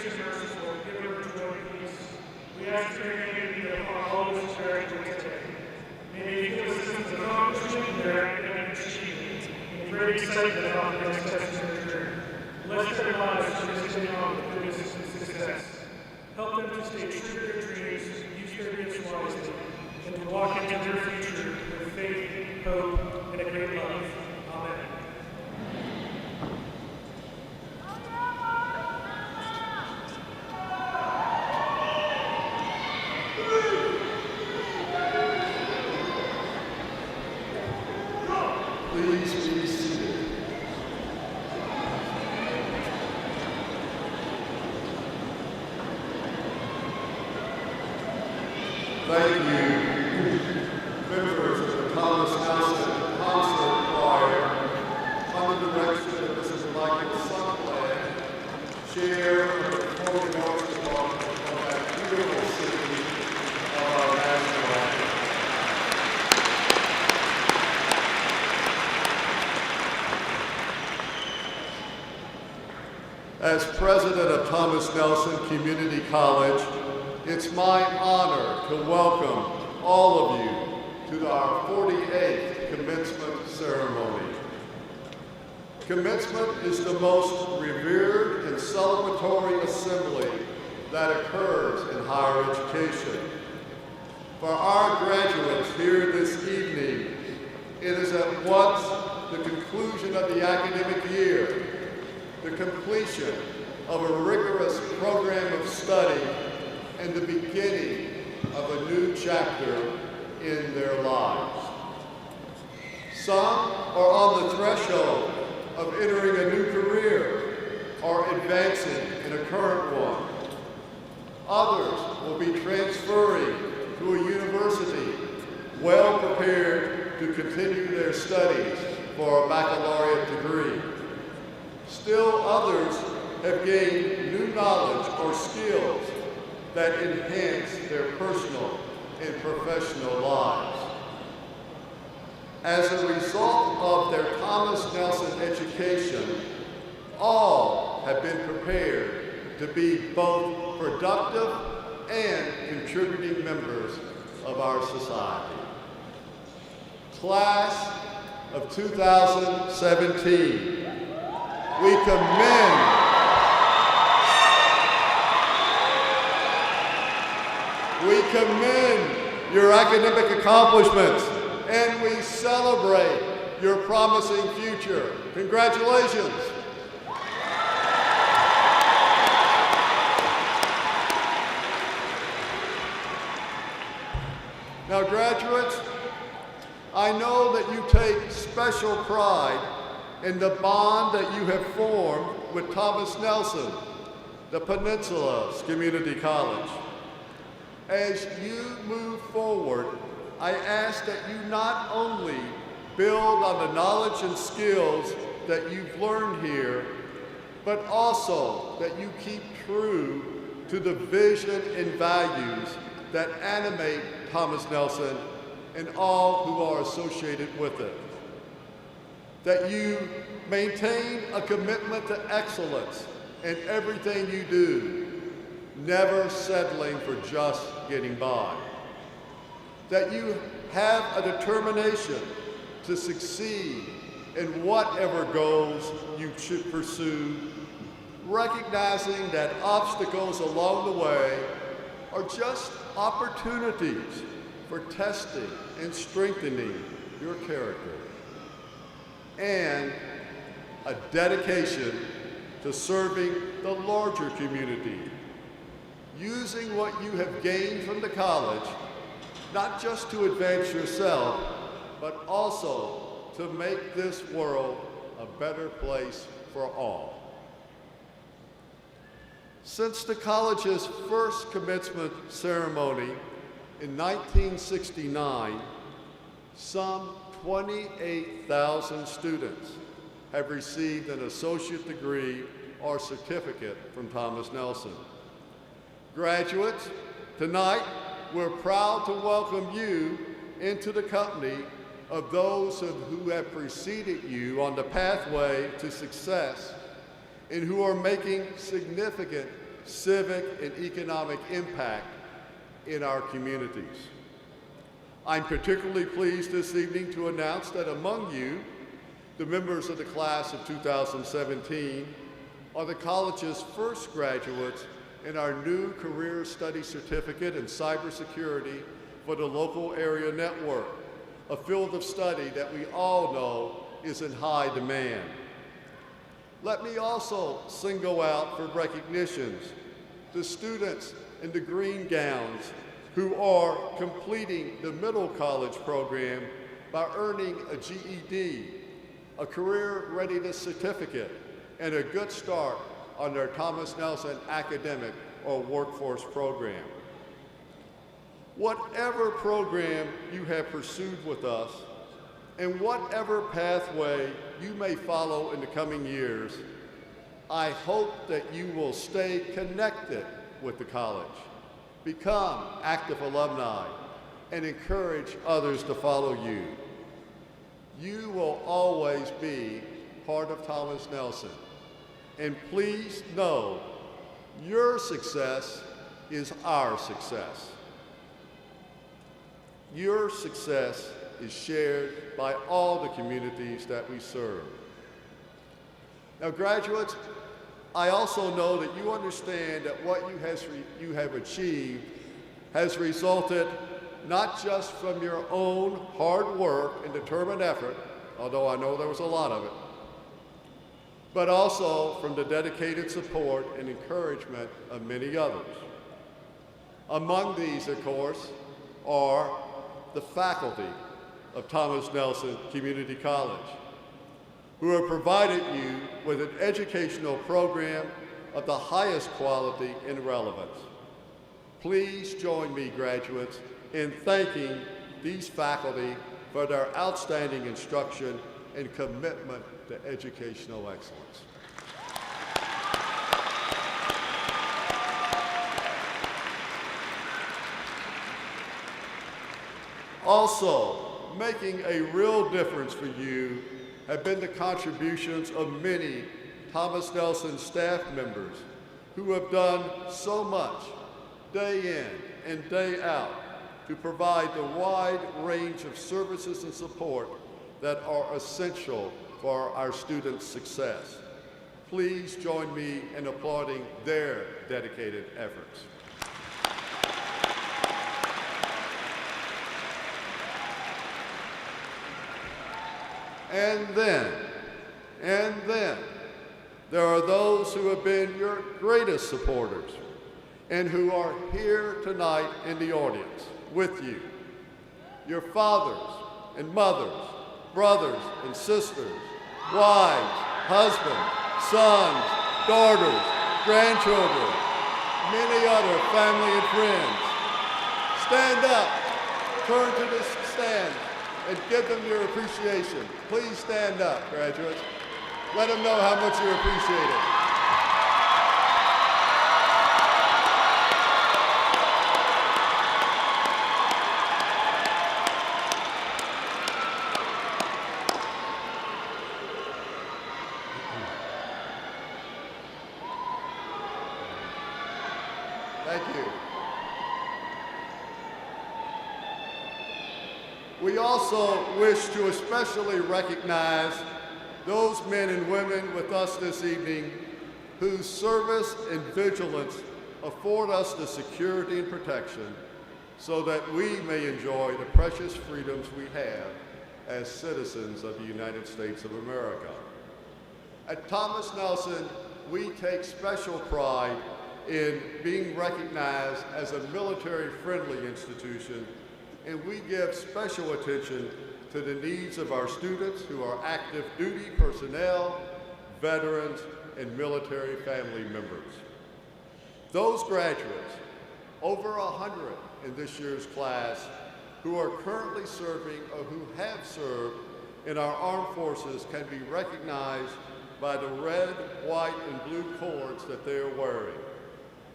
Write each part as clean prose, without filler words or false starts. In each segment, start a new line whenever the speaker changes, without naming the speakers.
gracious and merciful, giver of joy and peace, we ask your name to be upon all those who graduate today. May they feel a sense of accomplishment in their academic achievement and great excitement about the next steps in their career. Bless their lives to continue on with goodness and success. Help them to stay true to their dreams, use their gifts wisely, and to walk into their future with faith, hope, and a great life. Amen.
Please be seated. Thank you, members of the Thomas Nelson Concert Choir, under the direction of Mrs. Michael Suckland, chair of the Performing Arts Department of that beautiful city of our national anthem. As president of Thomas Nelson Community College, it's my honor to welcome all of you to our 48th commencement ceremony. Commencement is the most revered and celebratory assembly that occurs in higher education. For our graduates here this evening, it is at once the conclusion of the academic year, the completion of a rigorous program of study, and the beginning of a new chapter in their lives. Some are on the threshold of entering a new career or advancing in a current one. Others will be transferring to a university well prepared to continue their studies for a baccalaureate degree. Still others have gained new knowledge or skills that enhance their personal and professional lives. As a result of their Thomas Nelson education, all have been prepared to be both productive and contributing members of our society. Class of 2017, we commend your academic accomplishments, and we celebrate your promising future. Congratulations. Now, graduates, I know that you take special pride in the bond that you have formed with Thomas Nelson, the Peninsula's Community College. As you move forward, I ask that you not only build on the knowledge and skills that you've learned here, but also that you keep true to the vision and values that animate Thomas Nelson and all who are associated with it. That you maintain a commitment to excellence in everything you do, never settling for just getting by. That you have a determination to succeed in whatever goals you should pursue, recognizing that obstacles along the way are just opportunities for testing and strengthening your character. And a dedication to serving the larger community, using what you have gained from the college, not just to advance yourself, but also to make this world a better place for all. Since the college's first commencement ceremony in 1969, some 28,000 students have received an associate degree or certificate from Thomas Nelson. Graduates, tonight we're proud to welcome you into the company of those who have preceded you on the pathway to success and who are making significant civic, and economic impact in our communities. I'm particularly pleased this evening to announce that among you, the members of the class of 2017 are the college's first graduates in our new Career Study Certificate in Cybersecurity for the local area network, a field of study that we all know is in high demand. Let me also single out for recognitions the students in the green gowns who are completing the middle college program by earning a GED, a career readiness certificate, and a good start on their Thomas Nelson academic or workforce program. Whatever program you have pursued with us, and whatever pathway you may follow in the coming years, I hope that you will stay connected with the college, become active alumni, and encourage others to follow you. You will always be part of Thomas Nelson. And please know, your success is our success. Your success is shared by all the communities that we serve. Now, graduates, I also know that you understand that what you have achieved has resulted not just from your own hard work and determined effort, although I know there was a lot of it, but also from the dedicated support and encouragement of many others. Among these, of course, are the faculty of Thomas Nelson Community College, who have provided you with an educational program of the highest quality and relevance. Please join me, graduates, in thanking these faculty for their outstanding instruction and commitment to educational excellence. Also, making a real difference for you have been the contributions of many Thomas Nelson staff members who have done so much day in and day out to provide the wide range of services and support that are essential for our students' success. Please join me in applauding their dedicated efforts. And then, there are those who have been your greatest supporters and who are here tonight in the audience with you. Your fathers and mothers, brothers and sisters, wives, husbands, sons, daughters, grandchildren, many other family and friends. Stand up, turn to the stand, and give them your appreciation. Please stand up, graduates. Let them know how much you appreciate it. Thank you. We also wish to especially recognize those men and women with us this evening whose service and vigilance afford us the security and protection so that we may enjoy the precious freedoms we have as citizens of the United States of America. At Thomas Nelson, we take special pride in being recognized as a military-friendly institution, and we give special attention to the needs of our students who are active duty personnel, veterans, and military family members. Those graduates, over 100 in this year's class, who are currently serving or who have served in our armed forces can be recognized by the red, white, and blue cords that they are wearing.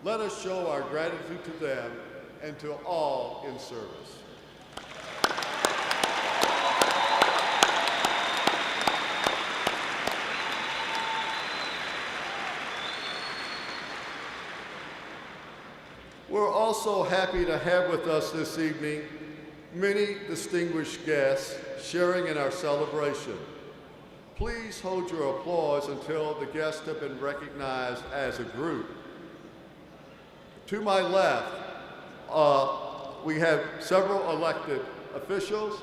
Let us show our gratitude to them and to all in service. also happy to have with us this evening many distinguished guests sharing in our celebration. Please hold your applause until the guests have been recognized as a group. To my left, we have several elected officials,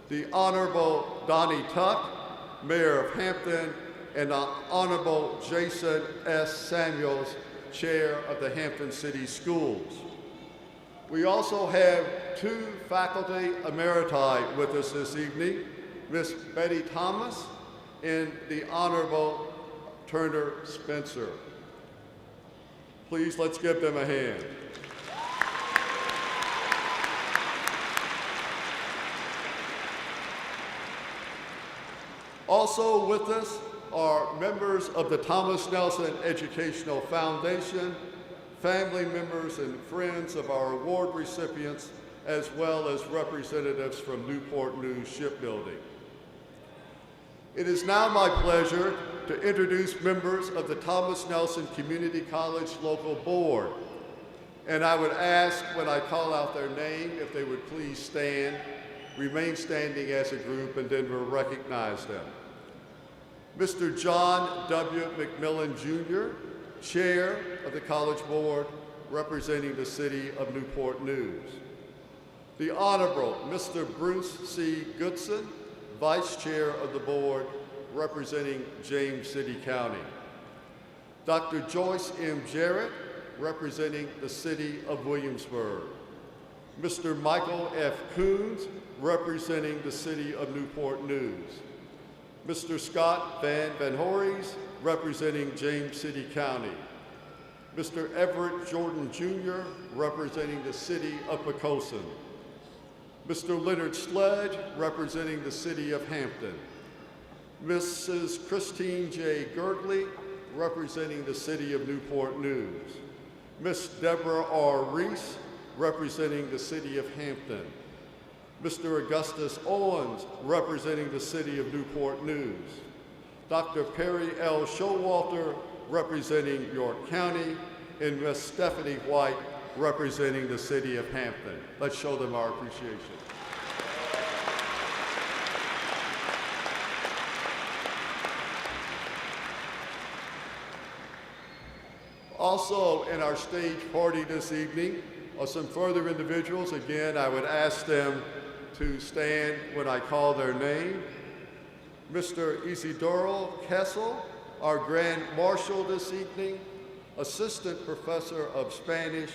the Honorable Donnie Tuck, Mayor of Hampton, and the Honorable Jason S. Samuels, Chair of the Hampton City Schools. We also have two faculty emeriti with us this evening, Miss Betty Thomas and the Honorable Turner Spencer. Please, let's give them a hand. Also with us are members of the Thomas Nelson Educational Foundation, family members and friends of our award recipients, as well as representatives from Newport News Shipbuilding. It is now my pleasure to introduce members of the Thomas Nelson Community College Local Board. And I would ask when I call out their name if they would please stand, remain standing as a group, and then we'll recognize them. Mr. John W. McMillan, Jr., Chair of the College Board, representing the City of Newport News. The Honorable Mr. Bruce C. Goodson, Vice Chair of the Board, representing James City County. Dr. Joyce M. Jarrett, representing the City of Williamsburg. Mr. Michael F. Coons, representing the City of Newport News. Mr. Scott Van Horries, representing James City County. Mr. Everett Jordan Jr., representing the City of Poquoson. Mr. Leonard Sledge, representing the City of Hampton. Mrs. Christine J. Girdley, representing the City of Newport News. Miss Deborah R. Reese, representing the City of Hampton. Mr. Augustus Owens, representing the City of Newport News. Dr. Perry L. Showalter, representing York County, and Miss Stephanie White, representing the City of Hampton. Let's show them our appreciation. Also in our stage party this evening are some further individuals. Again, I would ask them to stand when I call their name. Mr. Isidoro Kessel, our Grand Marshal this evening, Assistant Professor of Spanish,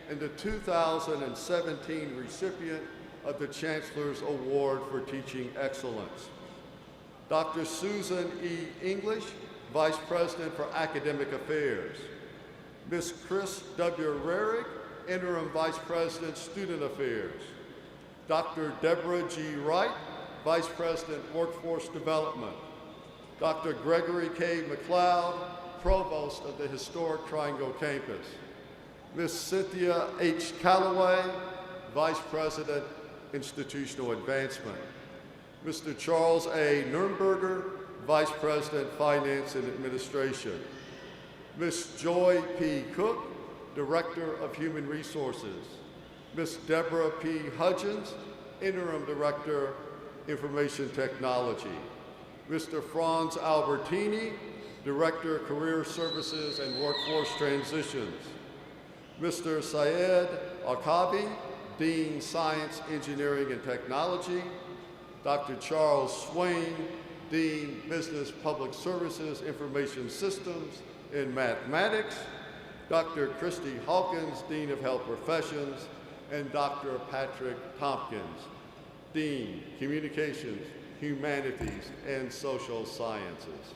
and the 2017 recipient of the Chancellor's Award for Teaching Excellence. Dr. Susan E. English, Vice President for Academic Affairs. Ms. Chris W. Rarick, Interim Vice President, Student Affairs. Dr. Deborah G. Wright, Vice President, Workforce Development. Dr. Gregory K. McLeod, Provost of the Historic Triangle Campus. Ms. Cynthia H. Calloway, Vice President, Institutional Advancement. Mr. Charles A. Nurnberger, Vice President, Finance and Administration. Ms. Joy P. Cook, Director of Human Resources. Ms. Deborah P. Hudgens, Interim Director, Information Technology. Mr. Franz Albertini, Director, Career Services and Workforce Transitions. Mr. Syed Alkabi, Dean, Science, Engineering and Technology. Dr. Charles Swain, Dean, Business, Public Services, Information Systems and Mathematics. Dr. Christy Hawkins, Dean of Health Professions, and Dr. Patrick Tompkins, Dean, Communications, Humanities, and Social Sciences.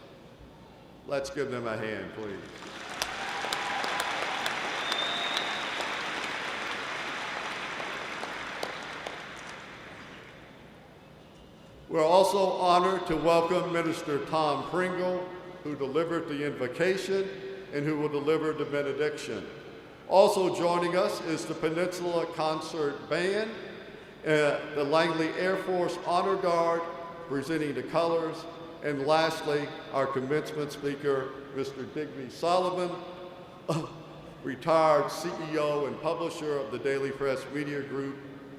Let's give them a hand, please. We're also honored to welcome Minister Tom Pringle, who delivered the invocation and who will deliver the benediction. Also joining us is the Peninsula Concert Band, the Langley Air Force Honor Guard, presenting the colors, and lastly, our commencement speaker, Mr. Digby Sullivan, retired CEO and publisher of the Daily Press Media Group,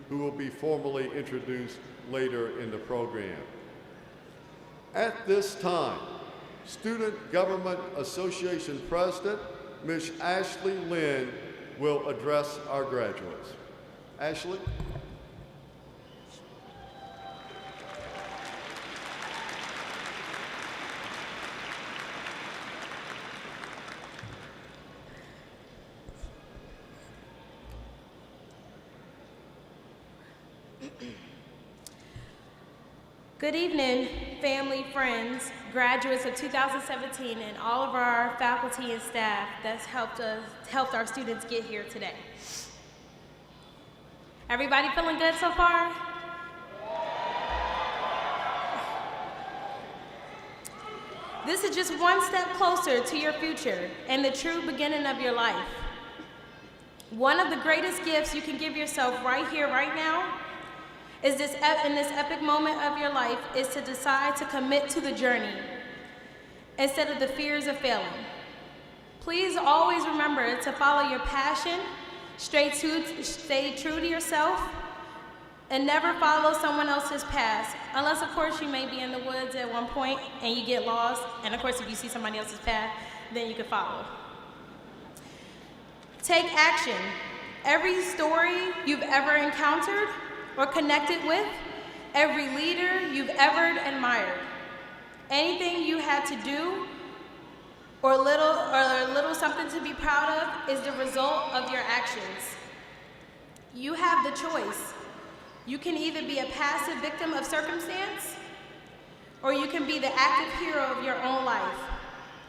who will be formally introduced later in the program. At this time, Student Government Association President, Ms. Ashley Lynn, will address our graduates. Ashley?
Good evening, family, friends, graduates of 2017, and all of our faculty and staff that's helped our students get here today. Everybody feeling good so far? This is just one step closer to your future and the true beginning of your life. One of the greatest gifts you can give yourself right here, right now, in this epic moment of your life is to decide to commit to the journey instead of the fears of failing. Please always remember to follow your passion, stay true to yourself, and never follow someone else's path, unless of course you may be in the woods at one point and you get lost, and of course if you see somebody else's path, then you can follow. Take action. Every story you've ever encountered or connected with, every leader you've ever admired, anything you had to do or a little something to be proud of is the result of your actions. You have the choice. You can either be a passive victim of circumstance or you can be the active hero of your own life.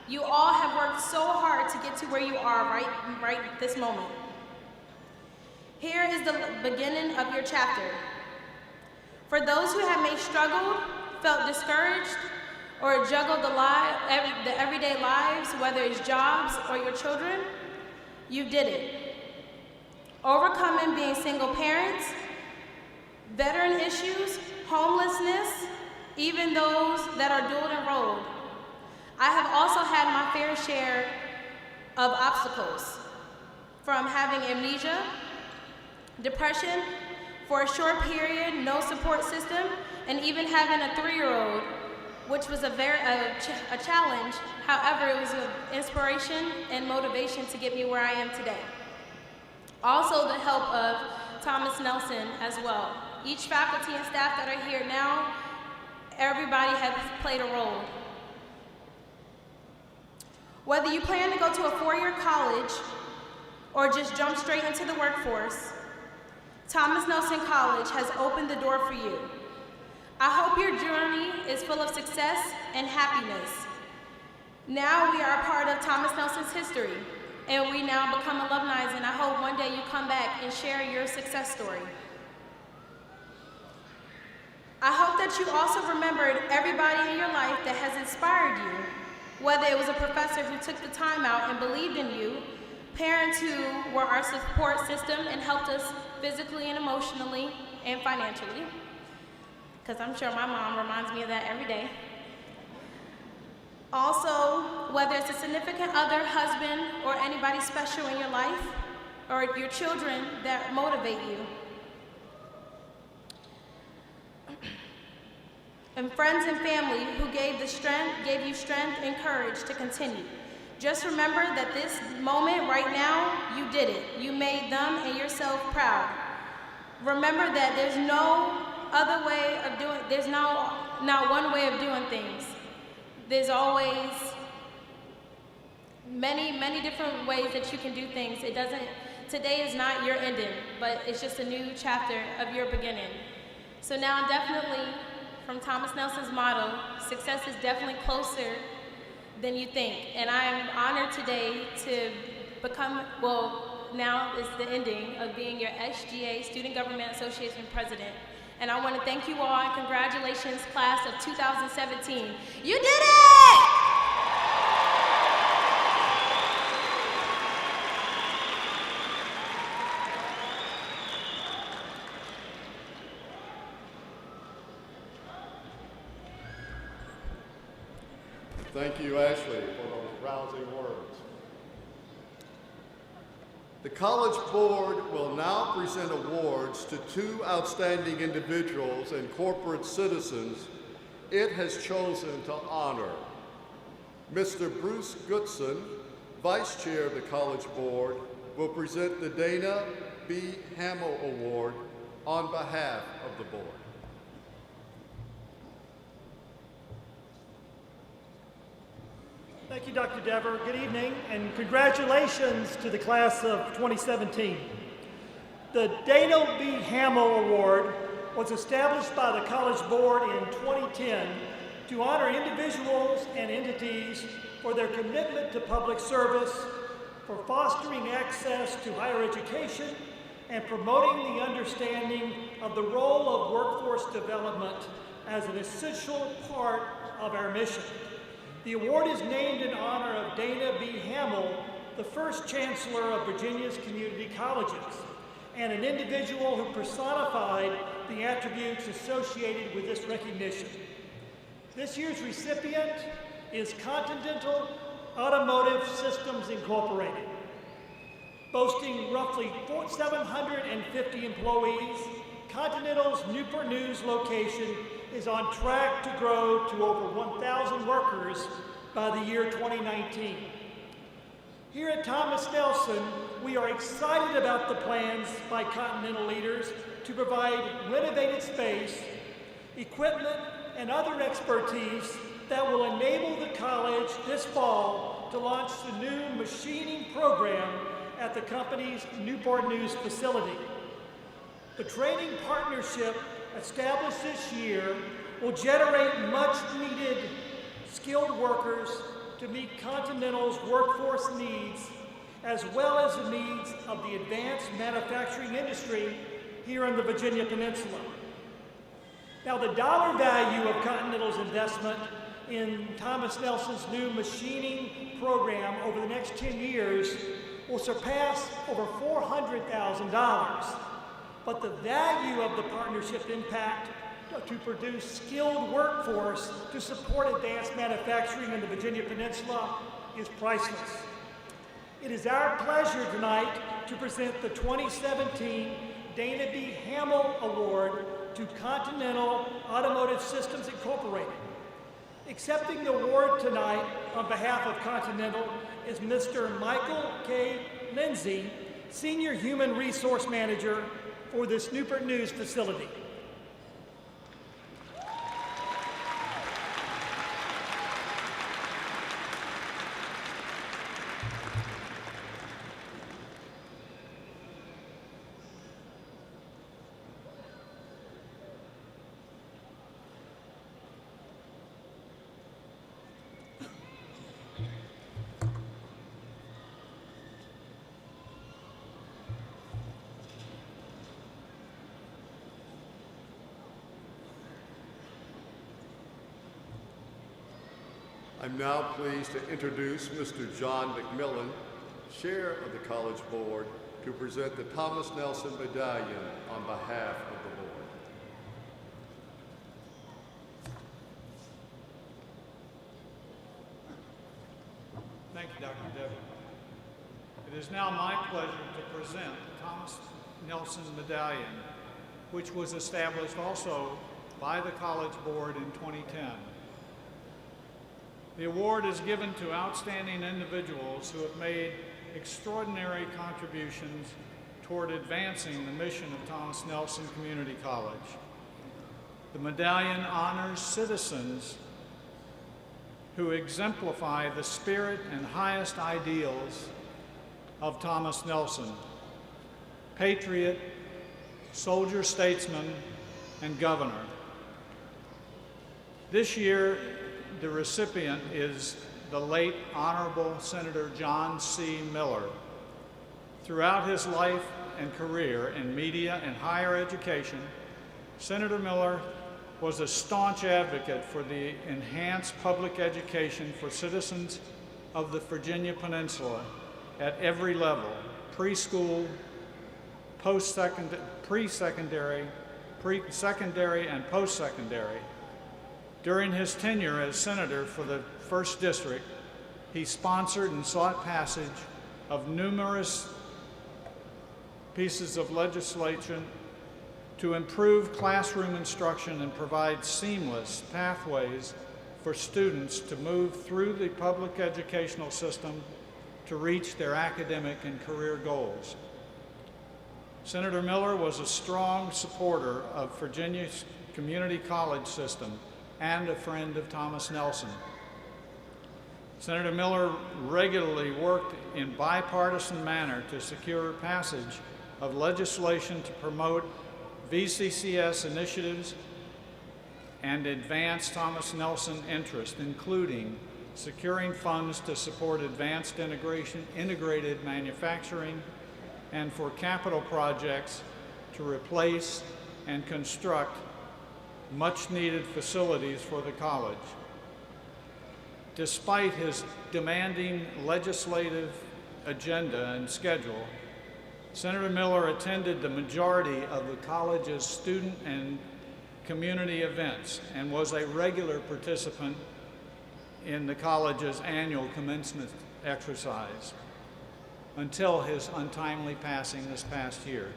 You all have worked so hard to get to where you are right this moment. Here is the beginning of your chapter. For those who have may struggled, felt discouraged, or juggled the everyday lives, whether it's jobs or your children, you did it. Overcoming being single parents, veteran issues, homelessness, even those that are dual enrolled. I have also had my fair share of obstacles, from having amnesia, depression, for a short period, no support system, and even having a 3-year-old, which was a challenge. However, it was an inspiration and motivation to get me where I am today. Also the help of Thomas Nelson as well. Each faculty and staff that are here now, everybody has played a role. Whether you plan to go to a 4-year college or just jump straight into the workforce, Thomas Nelson College has opened the door for you. I hope your journey is full of success and happiness. Now we are a part of Thomas Nelson's history, and we now become alumni, and I hope one day you come back and share your success story. I hope that you also remembered everybody in your life that has inspired you, whether it was a professor who took the time out and believed in you, parents who were our support system and helped us physically and emotionally and financially, because I'm sure my mom reminds me of that every day. Also, whether it's a significant other, husband, or anybody special in your life, or your children that motivate you. And friends and family who gave you strength and courage to continue. Just remember that this moment right now, you did it. You made them and yourself proud. Remember that there's no other way of doing, there's not one way of doing things. There's always many different ways that you can do things. Today is not your ending, but it's just a new chapter of your beginning. So now definitely, from Thomas Nelson's motto, success is definitely closer than you think. And I am honored today to become, now is the ending of being your SGA, Student Government Association President. And I want to thank you all and congratulations, class of 2017. You did it!
Thank you, Ashley, for those rousing words. The College Board will now present awards to two outstanding individuals and corporate citizens it has chosen to honor. Mr. Bruce Goodson, Vice Chair of the College Board, will present the Dana B. Hamill Award on behalf of the board.
Thank you, Dr. Dever. Good evening, and congratulations to the class of 2017. The Dana B. Hamill Award was established by the College Board in 2010 to honor individuals and entities for their commitment to public service, for fostering access to higher education, and promoting the understanding of the role of workforce development as an essential part of our mission. The award is named in honor of Dana B. Hamill, the first Chancellor of Virginia's community colleges, and an individual who personified the attributes associated with this recognition. This year's recipient is Continental Automotive Systems Incorporated. Boasting roughly 750 employees, Continental's Newport News location is on track to grow to over 1,000 workers by the year 2019. Here at Thomas Nelson, we are excited about the plans by Continental leaders to provide renovated space, equipment, and other expertise that will enable the college this fall to launch the new machining program at the company's Newport News facility. The training partnership established this year will generate much-needed skilled workers to meet Continental's workforce needs, as well as the needs of the advanced manufacturing industry here in the Virginia Peninsula. Now, the dollar value of Continental's investment in Thomas Nelson's new machining program over the next 10 years will surpass over $400,000. But the value of the partnership impact to produce skilled workforce to support advanced manufacturing in the Virginia Peninsula is priceless. It is our pleasure tonight to present the 2017 Dana B. Hamill Award to Continental Automotive Systems Incorporated. Accepting the award tonight on behalf of Continental is Mr. Michael K. Lindsay, Senior Human Resource Manager for this Newport News facility.
I'm now pleased to introduce Mr. John McMillan, Chair of the College Board, to present the Thomas Nelson Medallion on behalf of the Board.
Thank you, Dr. Dever. It is now my pleasure to present the Thomas Nelson Medallion, which was established also by the College Board in 2010. The award is given to outstanding individuals who have made extraordinary contributions toward advancing the mission of Thomas Nelson Community College. The medallion honors citizens who exemplify the spirit and highest ideals of Thomas Nelson: patriot, soldier, statesman, and governor. This year, the recipient is the late Honorable Senator John C. Miller. Throughout his life and career in media and higher education, Senator Miller was a staunch advocate for the enhanced public education for citizens of the Virginia Peninsula at every level: preschool, pre-secondary, and post-secondary. During his tenure as senator for the 1st District, he sponsored and sought passage of numerous pieces of legislation to improve classroom instruction and provide seamless pathways for students to move through the public educational system to reach their academic and career goals. Senator Miller was a strong supporter of Virginia's community college system and a friend of Thomas Nelson. Senator Miller regularly worked in bipartisan manner to secure passage of legislation to promote VCCS initiatives and advance Thomas Nelson interests, including securing funds to support advanced integrated manufacturing, and for capital projects to replace and construct much-needed facilities for the college. Despite his demanding legislative agenda and schedule, Senator Miller attended the majority of the college's student and community events and was a regular participant in the college's annual commencement exercise until his untimely passing this past year.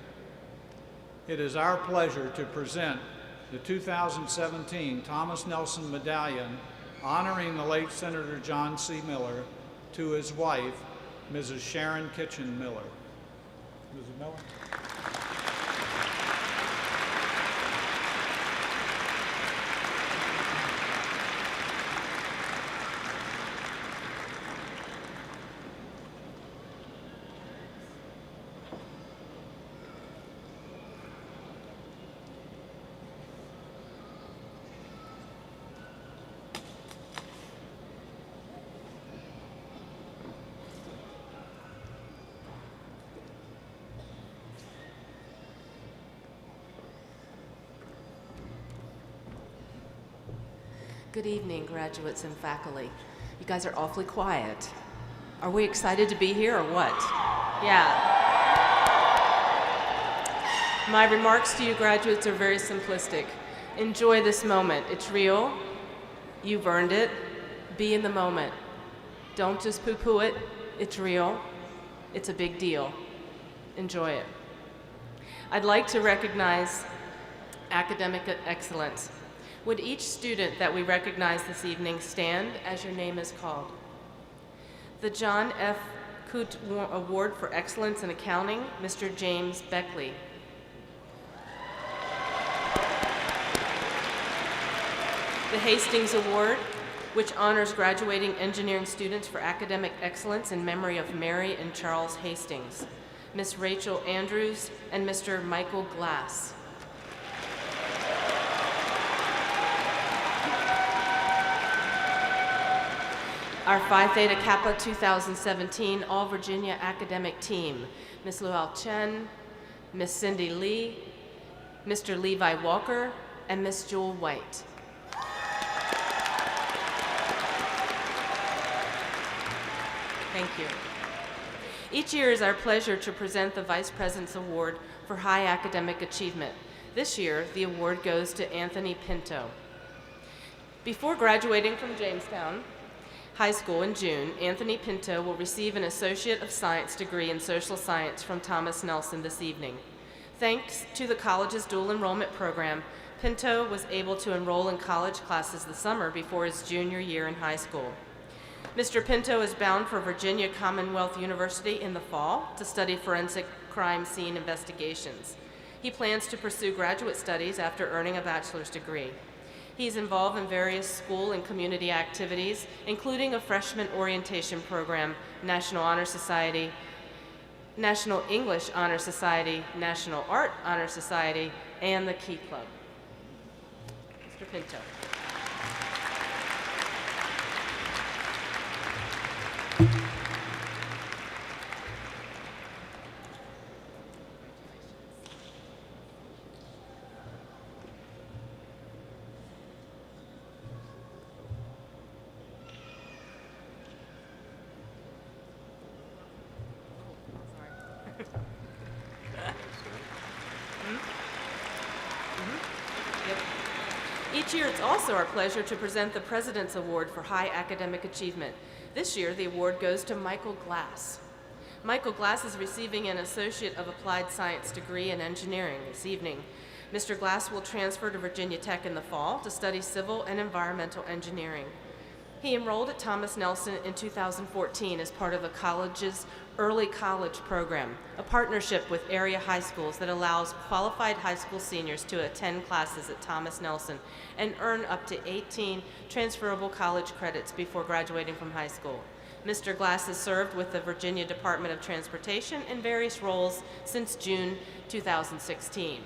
It is our pleasure to present the 2017 Thomas Nelson Medallion honoring the late Senator John C. Miller to his wife, Mrs. Sharon Kitchen Miller. Mrs. Miller.
Good evening, graduates and faculty. You guys are awfully quiet. Are we excited to be here or what? Yeah. My remarks to you graduates are very simplistic. Enjoy this moment. It's real. You've earned it. Be in the moment. Don't just poo-poo it. It's real. It's a big deal. Enjoy it. I'd like to recognize academic excellence. Would each student that we recognize this evening stand as your name is called? The John F. Coote Award for Excellence in Accounting, Mr. James Beckley. The Hastings Award, which honors graduating engineering students for academic excellence in memory of Mary and Charles Hastings, Miss Rachel Andrews and Mr. Michael Glass. Our Phi Theta Kappa 2017 All Virginia Academic Team, Ms. Lual Chen, Ms. Cindy Lee, Mr. Levi Walker, and Ms. Jewel White. Thank you. Each year is our pleasure to present the Vice President's Award for High Academic Achievement. This year, the award goes to Anthony Pinto. Before graduating from Jamestown High School in June, Anthony Pinto will receive an Associate of Science degree in Social Science from Thomas Nelson this evening. Thanks to the college's dual enrollment program, Pinto was able to enroll in college classes this summer before his junior year in high school. Mr. Pinto is bound for Virginia Commonwealth University in the fall to study forensic crime scene investigations. He plans to pursue graduate studies after earning a bachelor's degree. He's involved in various school and community activities, including a freshman orientation program, National Honor Society, National English Honor Society, National Art Honor Society, and the Key Club. Mr. Pinto. Each year, it's also our pleasure to present the President's Award for High Academic Achievement. This year, the award goes to Michael Glass. Michael Glass is receiving an Associate of Applied Science degree in engineering this evening. Mr. Glass will transfer to Virginia Tech in the fall to study civil and environmental engineering. He enrolled at Thomas Nelson in 2014 as part of the college's Early College Program, a partnership with area high schools that allows qualified high school seniors to attend classes at Thomas Nelson and earn up to 18 transferable college credits before graduating from high school. Mr. Glass has served with the Virginia Department of Transportation in various roles since June 2016.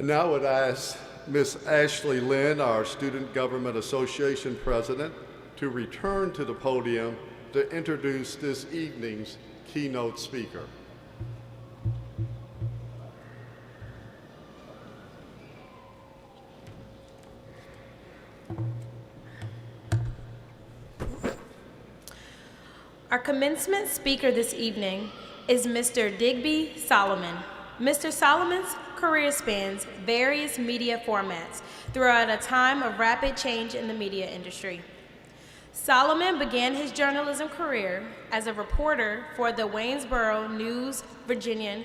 And now I would ask Ms. Ashley Lynn, our Student Government Association President, to return to the podium to introduce this evening's keynote speaker.
Our commencement speaker this evening is Mr. Digby Solomon. Mr. Solomon's career spans various media formats throughout a time of rapid change in the media industry. Solomon began his journalism career as a reporter for the Waynesboro News Virginian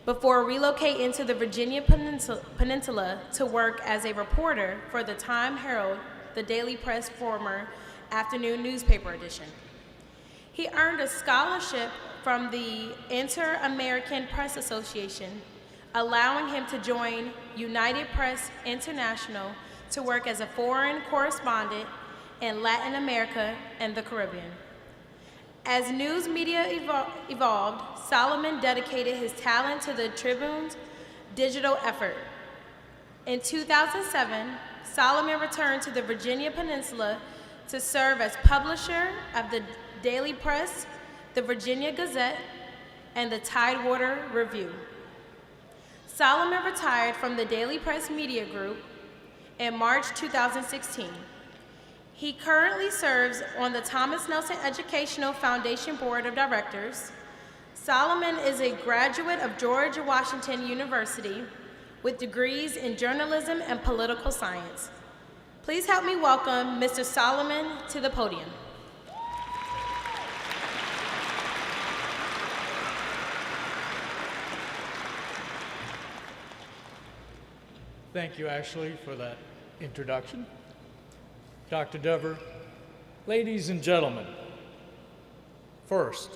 before relocating to the Virginia Peninsula to work as a reporter for the Time Herald, the Daily Press former afternoon newspaper edition. He earned a scholarship from the Inter-American Press Association, allowing him to join United Press International to work as a foreign correspondent in Latin America and the Caribbean. As news media evolved, Solomon dedicated his talent to the Tribune's digital effort. In 2007, Solomon returned to the Virginia Peninsula to serve as publisher of the Daily Press, the Virginia Gazette, and the Tidewater Review. Solomon retired from the Daily Press Media Group in March 2016. He currently serves on the Thomas Nelson Educational Foundation Board of Directors. Solomon is a graduate of George Washington University with degrees in journalism and political science. Please help me welcome Mr. Solomon to the podium.
Thank you, Ashley, for that introduction. Dr. Dever, ladies and gentlemen, first,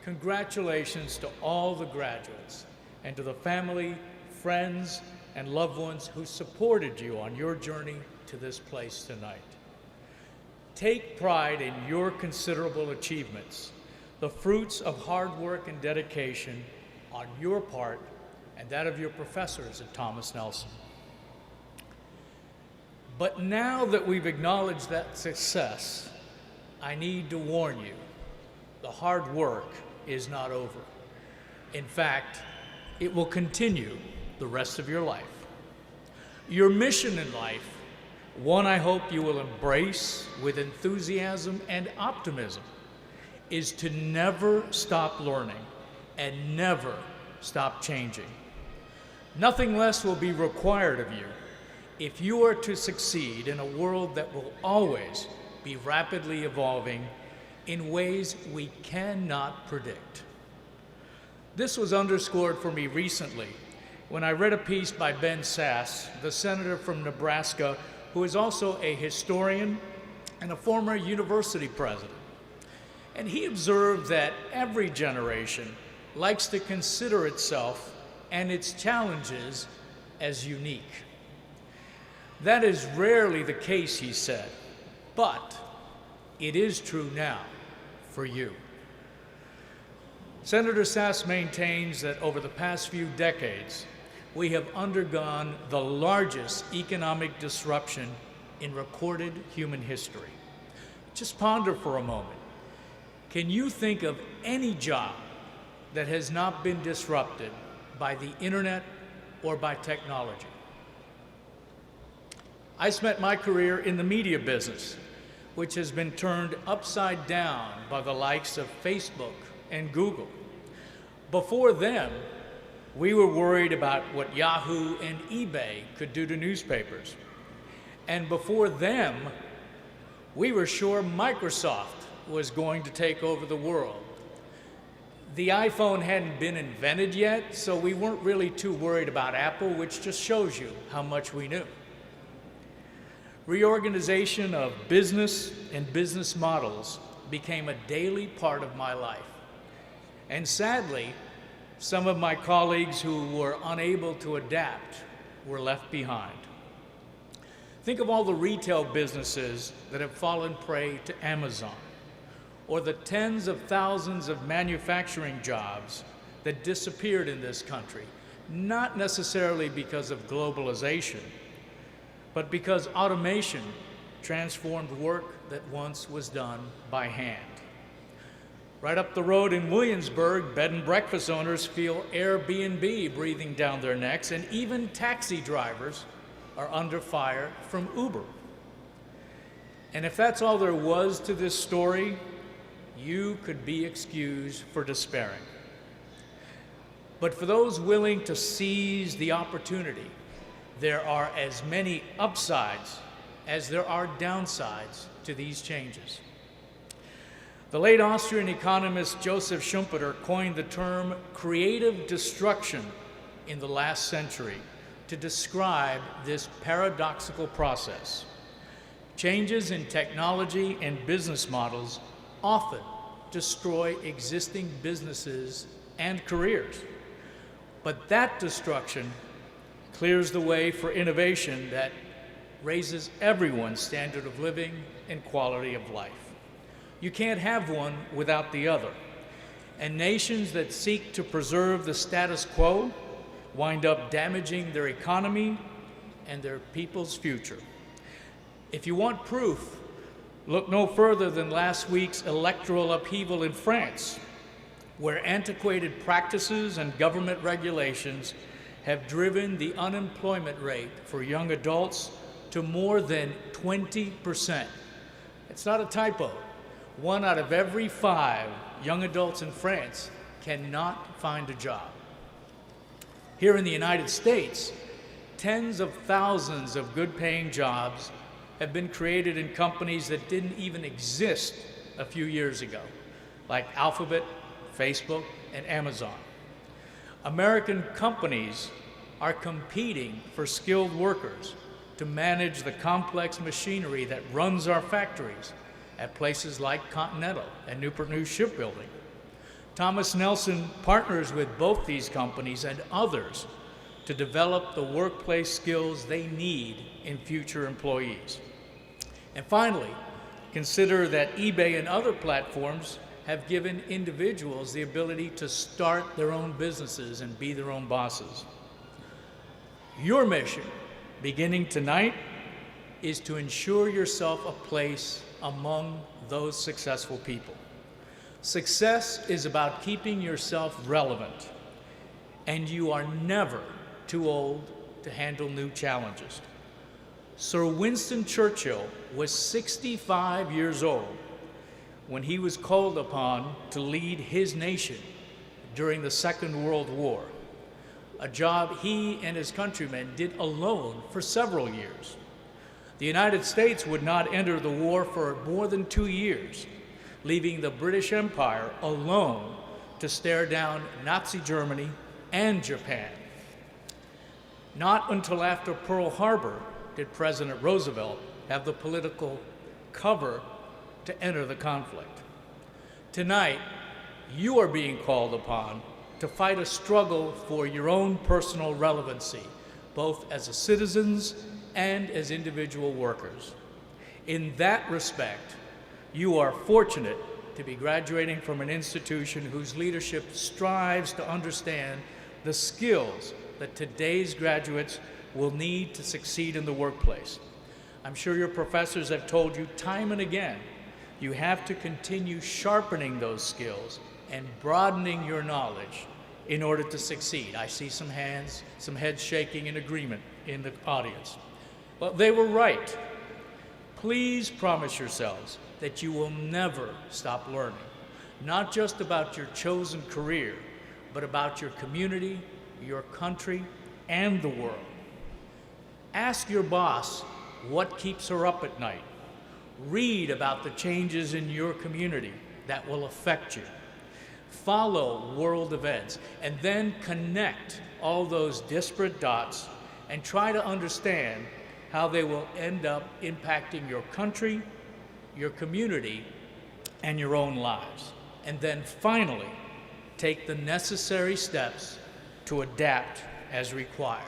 congratulations to all the graduates and to the family, friends, and loved ones who supported you on your journey to this place tonight. Take pride in your considerable achievements, the fruits of hard work and dedication on your part and that of your professors at Thomas Nelson. But now that we've acknowledged that success, I need to warn you, the hard work is not over. In fact, it will continue the rest of your life. Your mission in life, one I hope you will embrace with enthusiasm and optimism, is to never stop learning and never stop changing. Nothing less will be required of you if you are to succeed in a world that will always be rapidly evolving in ways we cannot predict. This was underscored for me recently when I read a piece by Ben Sasse, the senator from Nebraska, who is also a historian and a former university president. And he observed that every generation likes to consider itself and its challenges as unique. That is rarely the case, he said, but it is true now for you. Senator Sasse maintains that over the past few decades, we have undergone the largest economic disruption in recorded human history. Just ponder for a moment.
Can you think of any job that has not been disrupted by the internet or by technology? I spent my career in the media business, which has been turned upside down by the likes of Facebook and Google. Before them, we were worried about what Yahoo and eBay could do to newspapers. And before them, we were sure Microsoft was going to take over the world. The iPhone hadn't been invented yet, so we weren't really too worried about Apple, which just shows you how much we knew. Reorganization of business and business models became a daily part of my life. And sadly, some of my colleagues who were unable to adapt were left behind. Think of all the retail businesses that have fallen prey to Amazon, or the tens of thousands of manufacturing jobs that disappeared in this country, not necessarily because of globalization, but because automation transformed work that once was done by hand. Right up the road in Williamsburg, bed and breakfast owners feel Airbnb breathing down their necks, and even taxi drivers are under fire from Uber. And if that's all there was to this story, you could be excused for despairing. But for those willing to seize the opportunity, there are as many upsides as there are downsides to these changes. The late Austrian economist Joseph Schumpeter coined the term creative destruction in the last century to describe this paradoxical process. Changes in technology and business models often destroy existing businesses and careers, but that destruction clears the way for innovation that raises everyone's standard of living and quality of life. You can't have one without the other. And nations that seek to preserve the status quo wind up damaging their economy and their people's future. If you want proof, look no further than last week's electoral upheaval in France, where antiquated practices and government regulations have driven the unemployment rate for young adults to more than 20%. It's not a typo. 1 out of every 5 young adults in France cannot find a job. Here in the United States, tens of thousands of good-paying jobs have been created in companies that didn't even exist a few years ago, like Alphabet, Facebook, and Amazon. American companies are competing for skilled workers to manage the complex machinery that runs our factories at places like Continental and Newport News Shipbuilding. Thomas Nelson partners with both these companies and others to develop the workplace skills they need in future employees. And finally, consider that eBay and other platforms have given individuals the ability to start their own businesses and be their own bosses. Your mission, beginning tonight, is to ensure yourself a place among those successful people. Success is about keeping yourself relevant, and you are never too old to handle new challenges. Sir Winston Churchill was 65 years old when he was called upon to lead his nation during the Second World War, a job he and his countrymen did alone for several years. The United States would not enter the war for more than 2 years, leaving the British Empire alone to stare down Nazi Germany and Japan. Not until after Pearl Harbor did President Roosevelt have the political cover to enter the conflict. Tonight, you are being called upon to fight a struggle for your own personal relevancy, both as citizens and as individual workers. In that respect, you are fortunate to be graduating from an institution whose leadership strives to understand the skills that today's graduates will need to succeed in the workplace. I'm sure your professors have told you time and again You have to continue sharpening those skills and broadening your knowledge in order to succeed. I see some hands, some heads shaking in agreement in the audience. Well, they were right. Please promise yourselves that you will never stop learning, not just about your chosen career, but about your community, your country, and the world. Ask your boss what keeps her up at night. Read about the changes in your community that will affect you. Follow world events, and then connect all those disparate dots and try to understand how they will end up impacting your country, your community, and your own lives. And then finally, take the necessary steps to adapt as required.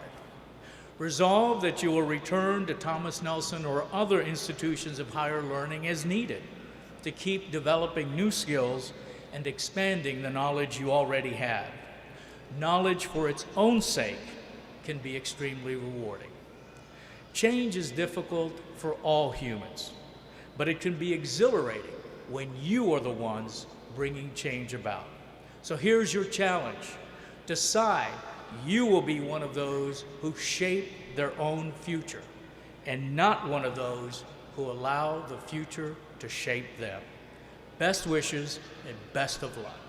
Resolve that you will return to Thomas Nelson or other institutions of higher learning as needed to keep developing new skills and expanding the knowledge you already have. Knowledge for its own sake can be extremely rewarding. Change is difficult for all humans, but it can be exhilarating when you are the ones bringing change about. So here's your challenge. Decide you will be one of those who shape their own future and not one of those who allow the future to shape them. Best wishes and best of luck.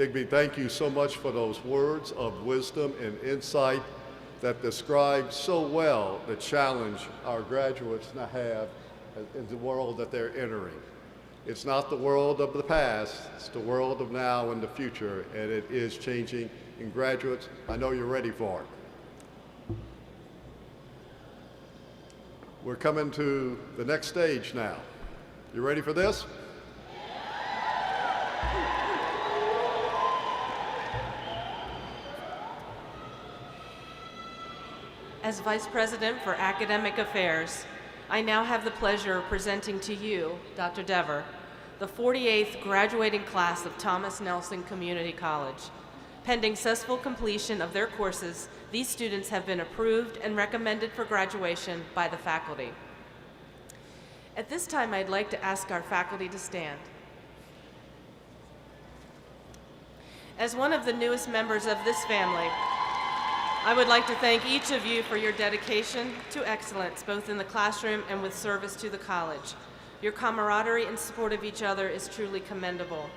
Digby, thank you so much for those words of wisdom and insight that describe so well the challenge our graduates now have in the world that they're entering. It's not the world of the past, it's the world of now and the future, and it is changing. And graduates, I know you're ready for it. We're coming to the next stage now. You ready for this?
As Vice President for Academic Affairs, I now have the pleasure of presenting to you, Dr. Dever, the 48th graduating class of Thomas Nelson Community College. Pending successful completion of their courses, these students have been approved and recommended for graduation by the faculty. At this time, I'd like to ask our faculty to stand. As one of the newest members of this family, I would like to thank each of you for your dedication to excellence, both in the classroom and with service to the college. Your camaraderie and support of each other is truly commendable.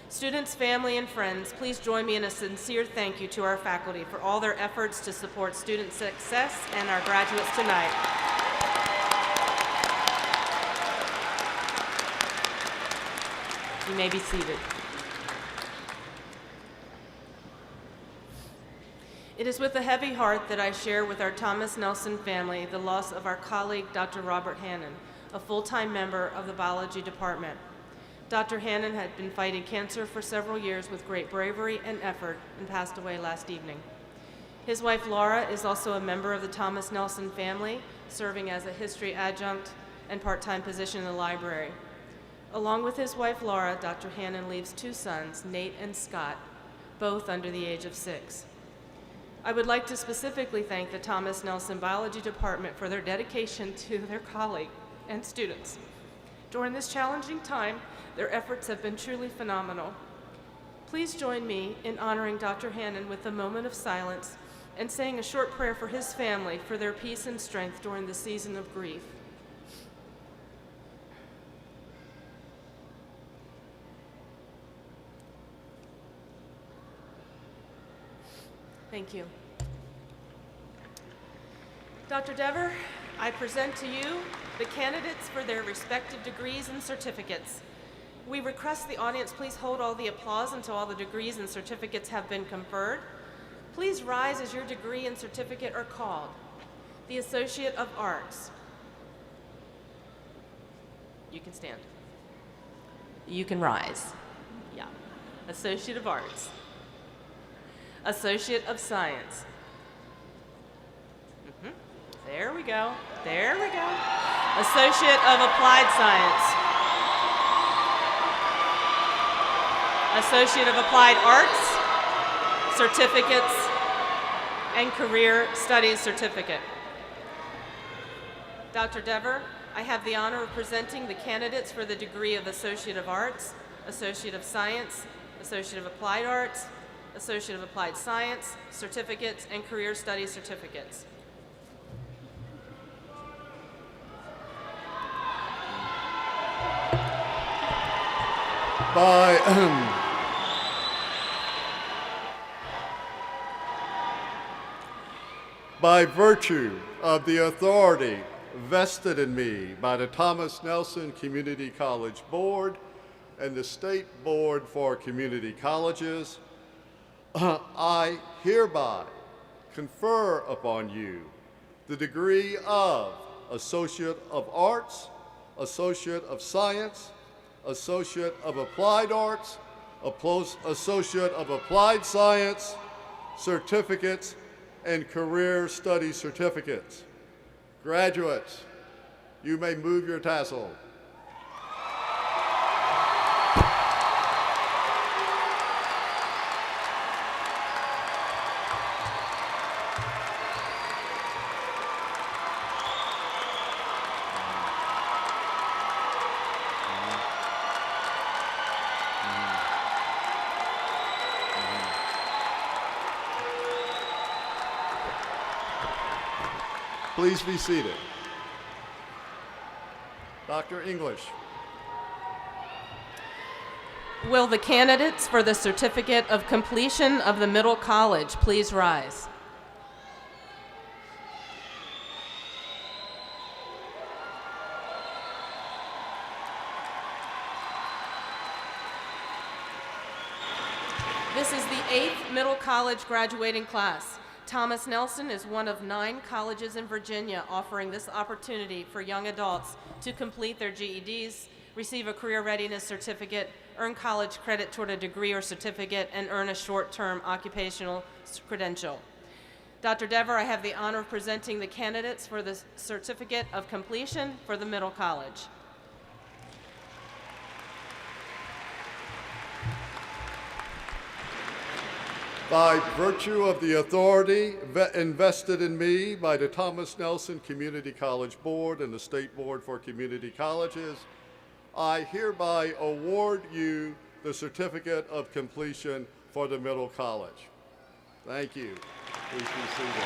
Students, family, and friends, please join me in a sincere thank you to our faculty for all their efforts to support student success and our graduates tonight. You may be seated. It is with a heavy heart that I share with our Thomas Nelson family the loss of our colleague, Dr. Robert Hannon, a full-time member of the biology department. Dr. Hannon had been fighting cancer for several years with great bravery and effort and passed away last evening. His wife, Laura, is also a member of the Thomas Nelson family, serving as a history adjunct and part-time position in the library. Along with his wife, Laura, Dr. Hannon leaves two sons, Nate and Scott, both under the age of 6. I would like to specifically thank the Thomas Nelson Biology Department for their dedication to their colleague and students. During this challenging time, their efforts have been truly phenomenal. Please join me in honoring Dr. Hannon with a moment of silence and saying a short prayer for his family for their peace and strength during the season of grief. Thank you. Dr. Dever, I present to you the candidates for their respective degrees and certificates. We request the audience please hold all the applause until all the degrees and certificates have been conferred. Please rise as your degree and certificate are called. The Associate of Arts. You can stand. You can rise. Yeah. Associate of Arts, Associate of Science. There we go. There we go. Associate of Applied Science. Associate of Applied Arts, certificates, and Career Studies certificate. Dr. Dever, I have the honor of presenting the candidates for the degree of Associate of Arts, Associate of Science, Associate of Applied Arts, Associate of Applied Science, certificates, and Career Studies certificates.
By virtue of the authority vested in me by the Thomas Nelson Community College Board and the State Board for Community Colleges, I hereby confer upon you the degree of Associate of Arts, Associate of Science, Associate of Applied Arts, Associate of Applied Science, certificates, and Career Study certificates. Graduates, you may move your tassel. Please be seated. Dr. English.
Will the candidates for the Certificate of Completion of the Middle College please rise? This is the 8th middle college graduating class. Thomas Nelson is one of 9 colleges in Virginia offering this opportunity for young adults to complete their GEDs, receive a career readiness certificate, earn college credit toward a degree or certificate, and earn a short-term occupational credential. Dr. Dever, I have the honor of presenting the candidates for the Certificate of Completion for the Middle College.
By virtue of the authority invested in me by the Thomas Nelson Community College Board and the State Board for Community Colleges, I hereby award you the Certificate of Completion for the Middle College. Thank you. Please be seated.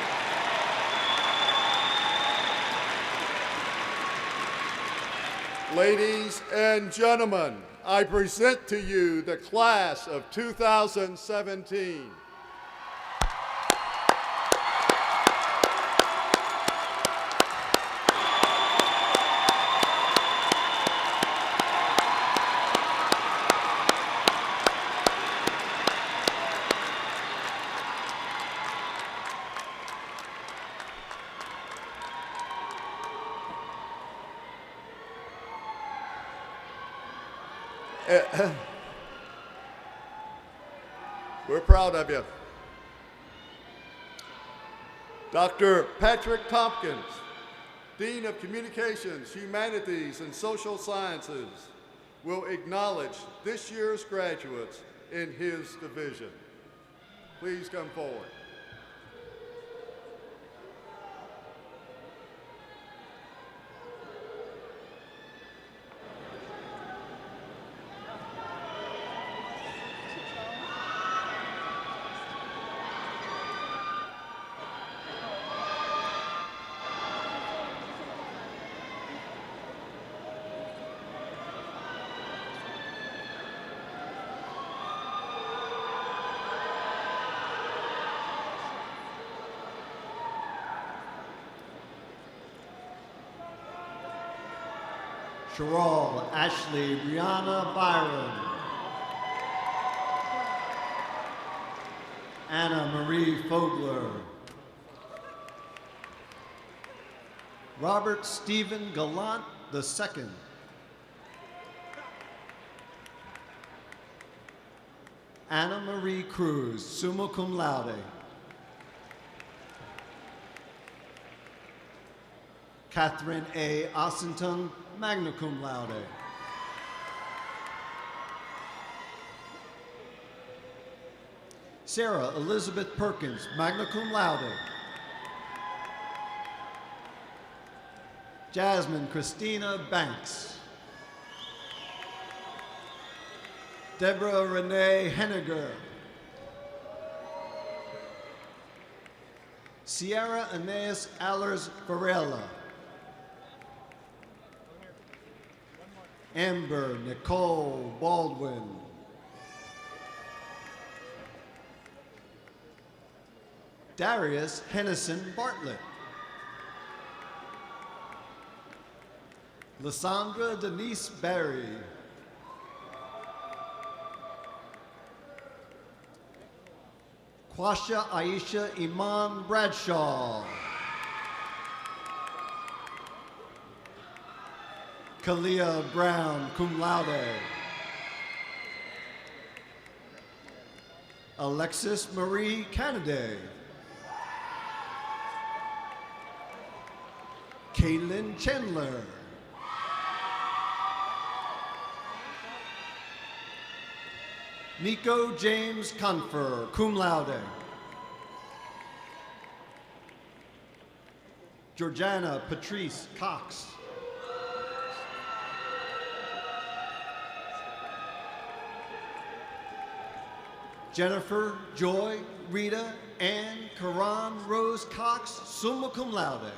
Ladies and gentlemen, I present to you the class of 2017. We're proud of you. Dr. Patrick Tompkins, Dean of Communications, Humanities, and Social Sciences, will acknowledge this year's graduates in his division. Please come forward.
Cheryl Ashley Brianna Byron. Anna Marie Fogler. Robert Stephen Gallant II. Anna Marie Cruz, summa cum laude. Catherine A. Ossington, magna cum laude. Sarah Elizabeth Perkins, magna cum laude. Jasmine Christina Banks. Deborah Renee Henniger. Sierra Anais Allers Varela. Amber Nicole Baldwin. Darius Hennison Bartlett. Lysandra Denise Barry. Quasha Aisha Iman Bradshaw. Kalia Brown, cum laude. Alexis Marie Canaday. Caitlin Chandler. Nico James Confer, cum laude. Georgiana Patrice Cox. Jennifer Joy Rita Ann Karan Rose Cox, summa cum laude.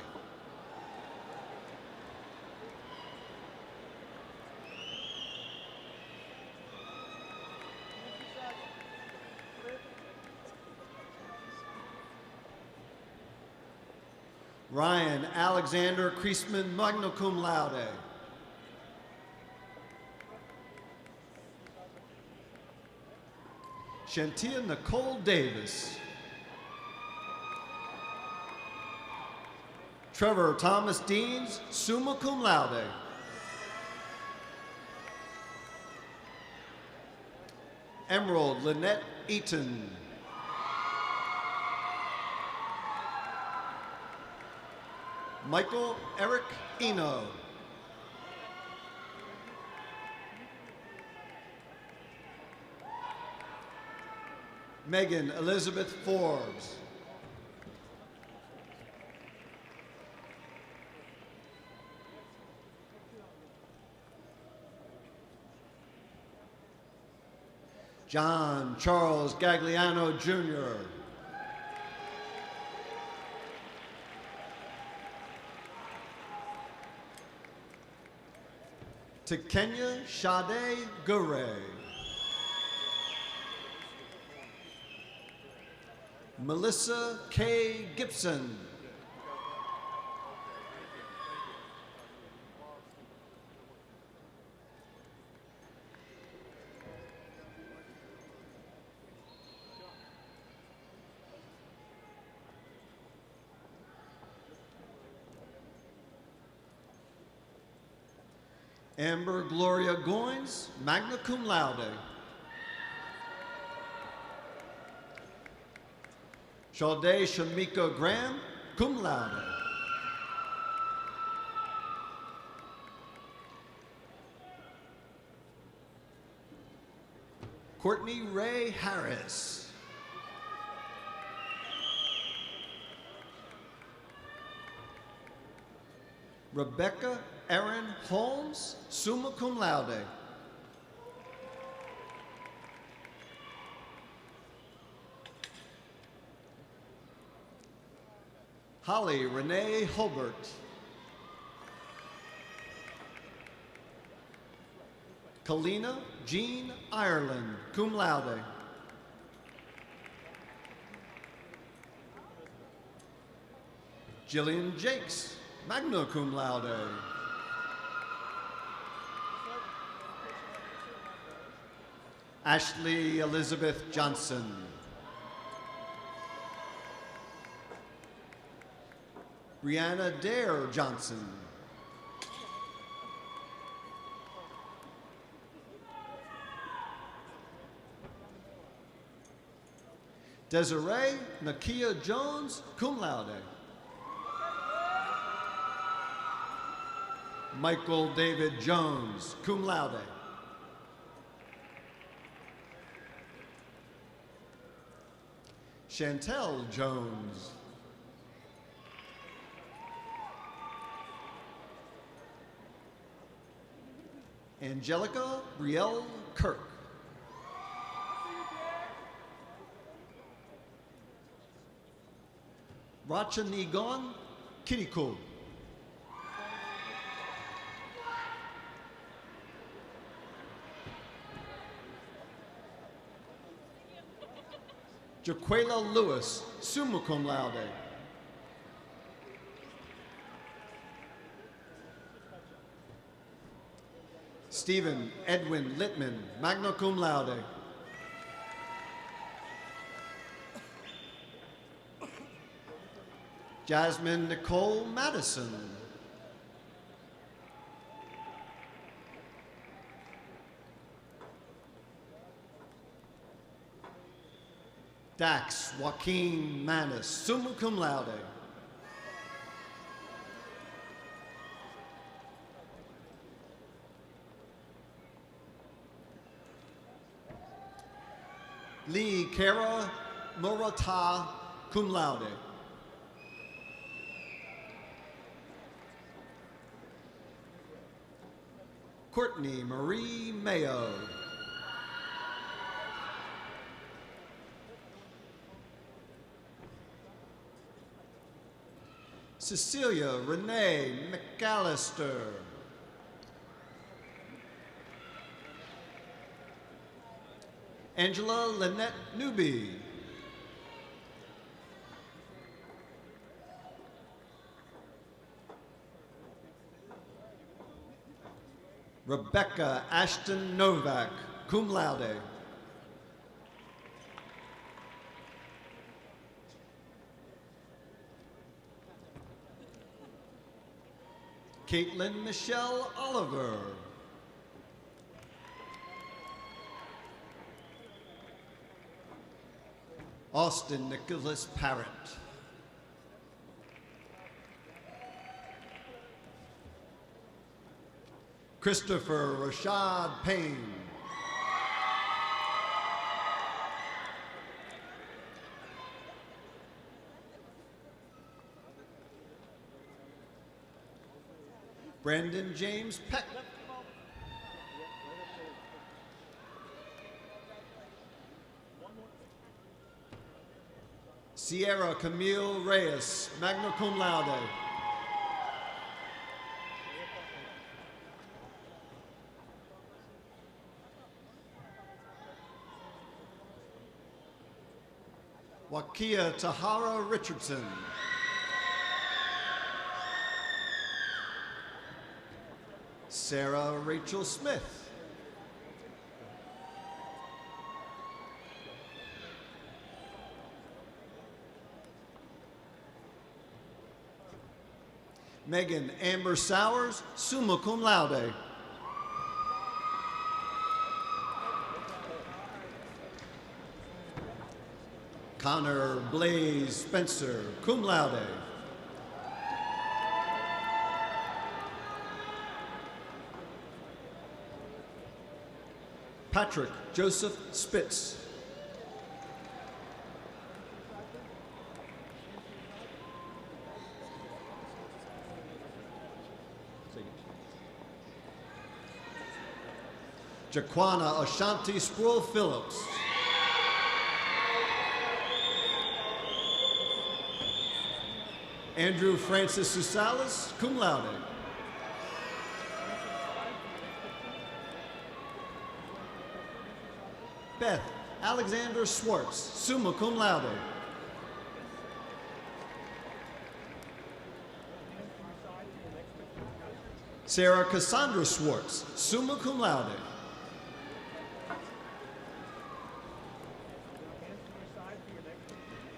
Ryan Alexander Kriesman, magna cum laude. Shantia Nicole Davis. Trevor Thomas Deans, summa cum laude. Emerald Lynette Eaton. Michael Eric Eno. Megan Elizabeth Forbes. John Charles Gagliano Jr. To Kenya Sade Gure. Melissa K. Gibson. Amber Gloria Goins, magna cum laude. Sade Shamika Graham, cum laude. Courtney Ray Harris. Rebecca Erin Holmes, summa cum laude. Holly Renee Hulbert. Kalina Jean Ireland, cum laude. Jillian Jakes, magna cum laude. Ashley Elizabeth Johnson. Brianna Dare Johnson. Desiree Nakia Jones, cum laude. Michael David Jones, cum laude. Chantel Jones. Angelica Brielle Kirk. Rachanigon Kiriko. Jaquela Lewis, summa cum laude. Stephen Edwin Littman, magna cum laude. Jasmine Nicole Madison. Dax Joaquin Manis, summa cum laude. Lee Kara Morata, cum laude. Courtney Marie Mayo. Cecilia Renee McAllister. Angela Lynette Newby. Rebecca Ashton Novak, cum laude. Caitlin Michelle Oliver. Austin Nicholas Parrott. Christopher Rashad Payne. Brandon James Peck. Sierra Camille Reyes, magna cum laude. Wakia Tahara Richardson. Sarah Rachel Smith. Megan Amber Sowers, summa cum laude. Connor Blaze Spencer, cum laude. Patrick Joseph Spitz. Jaquana Ashanti Sproul Phillips. Andrew Francis Susalis, cum laude. Beth Alexander Swartz, summa cum laude. Sarah Cassandra Swartz, summa cum laude.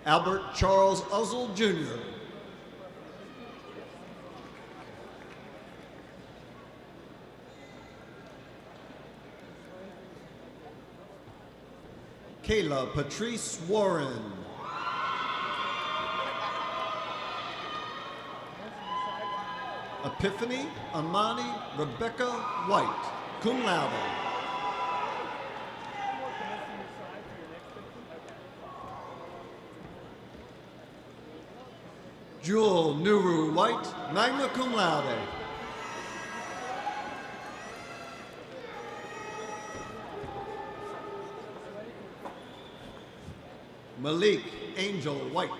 Albert Charles Uzzle, Jr. Kayla Patrice Warren. Epiphany Amani Rebecca White, cum laude. Jewel Nuru White, magna cum laude. Malik Angel White.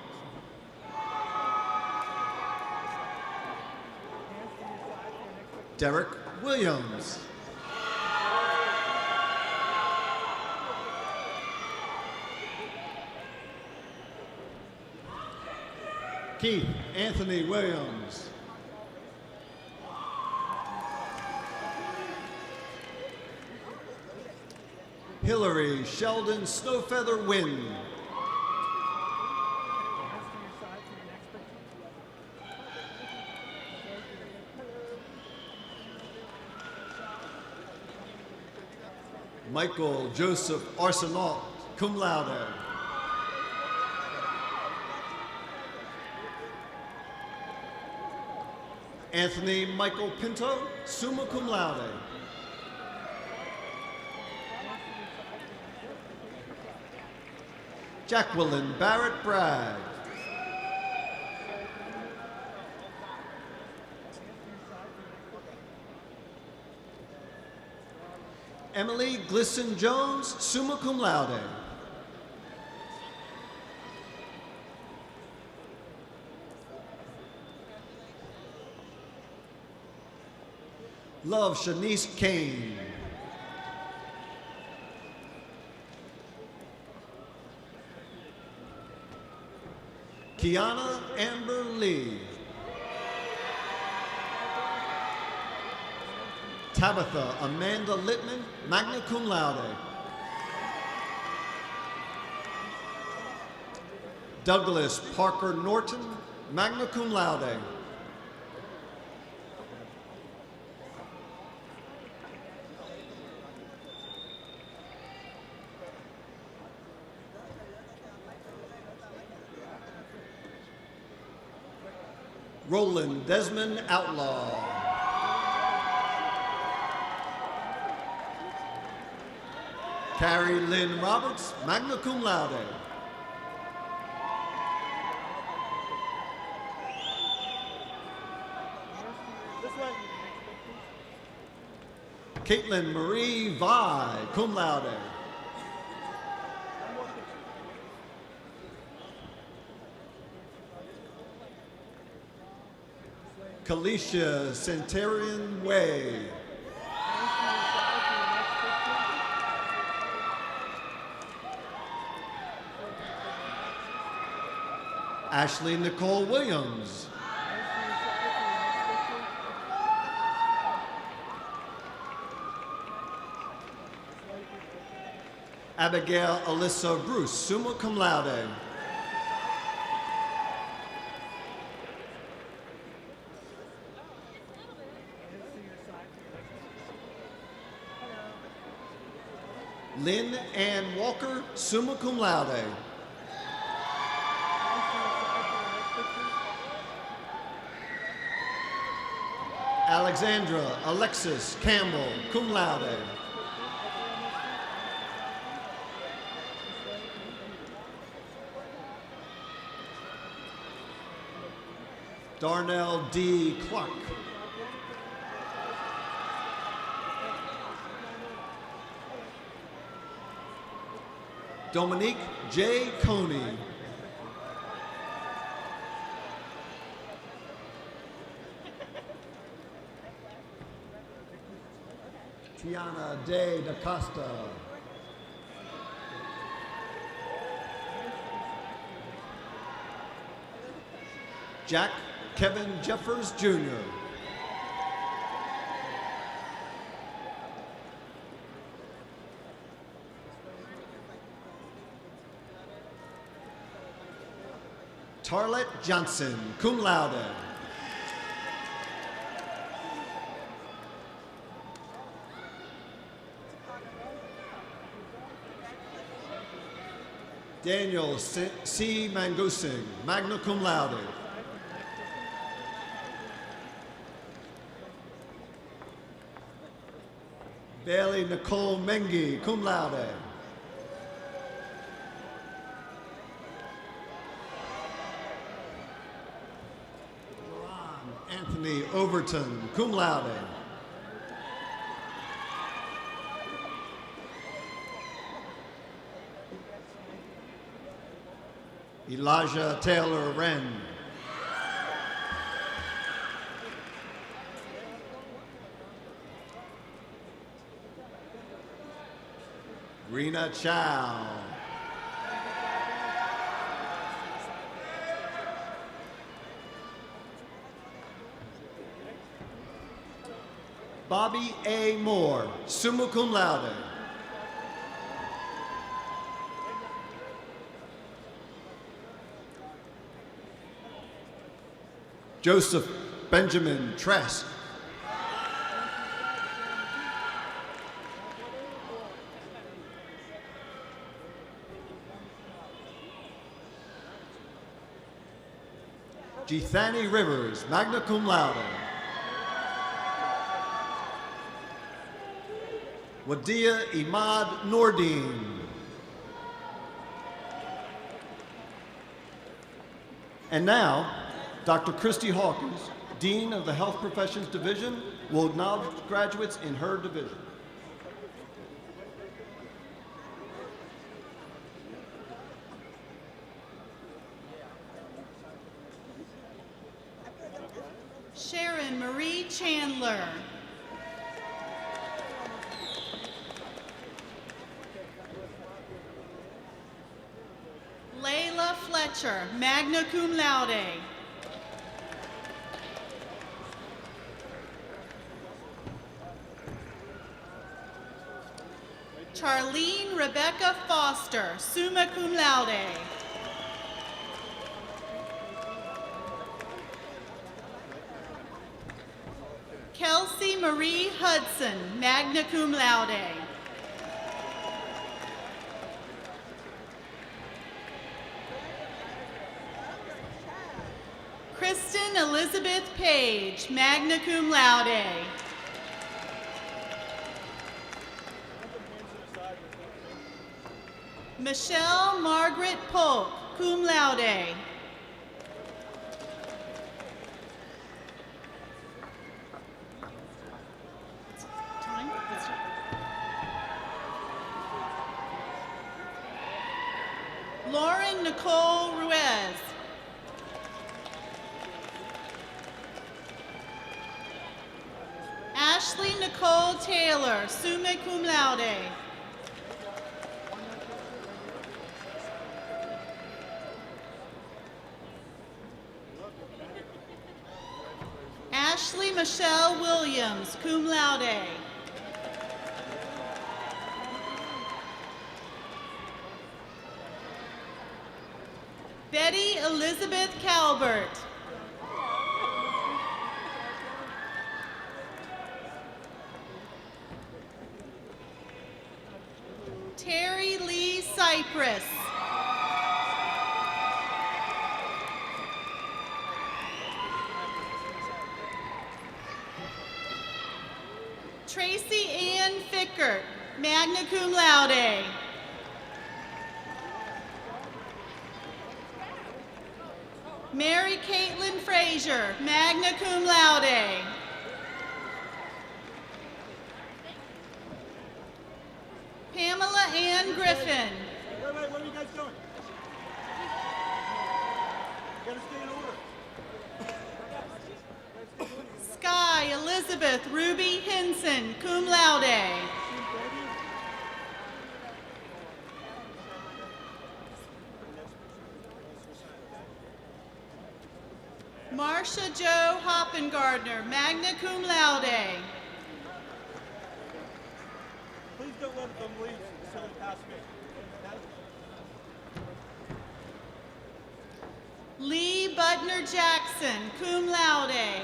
Derek Williams. Keith Anthony Williams. Hillary Sheldon Snowfeather Wynn. Michael Joseph Arsenault, cum laude. Anthony Michael Pinto, summa cum laude. Jacqueline Barrett Bragg. Emily Glisson Jones, summa cum laude. Love Shanice Kane. Kiana Amber Lee. Tabitha Amanda Littman, magna cum laude. Douglas Parker Norton, magna cum laude. Roland Desmond Outlaw. Carrie Lynn Roberts, magna cum laude. Caitlin Marie Vi, cum laude. Kalisha Centurion Way. Ashley Nicole Williams. Abigail Alyssa Bruce, summa cum laude. Lynn Ann Walker, summa cum laude. Alexandra Alexis Campbell, cum laude. Darnell D. Clark. Dominique J. Coney. Tiana De Da Costa. Jack Kevin Jeffers Jr. Tarlette Johnson, cum laude. Daniel C. Mangusing, magna cum laude. Bailey Nicole Mengi, cum laude. Anthony Overton, cum laude. Elijah Taylor Wren. Rena Chow. Bobby A. Moore, summa cum laude. Joseph Benjamin Trask. Githani Rivers, magna cum laude. Wadia Imad Nordeen. And now, Dr. Christy Hawkins, Dean of the Health Professions Division, will acknowledge graduates in her division.
Sharon Marie Chandler. Layla Fletcher, magna cum laude. Charlene Rebecca Foster, summa cum laude. Kelsey Marie Hudson, magna cum laude. Kristen Elizabeth Page, magna cum laude. Michelle Margaret Polk, cum laude. Lauren Nicole Ruiz. Ashley Nicole Taylor, summa cum laude. Ashley Michelle Williams, cum laude. Betty Elizabeth Calvert. Terry Lee Cypress. Tracy Ann Fickert, magna cum laude. Mary Caitlin Frazier, magna cum laude. Pamela Ann Griffin.
Wait, what are you guys doing? You gotta stay in order.
Sky Elizabeth Ruby Henson, cum laude. Marcia Jo Hoppengardner, magna cum laude.
Please don't let them leave so they pass me.
Lee Butner Jackson, cum laude.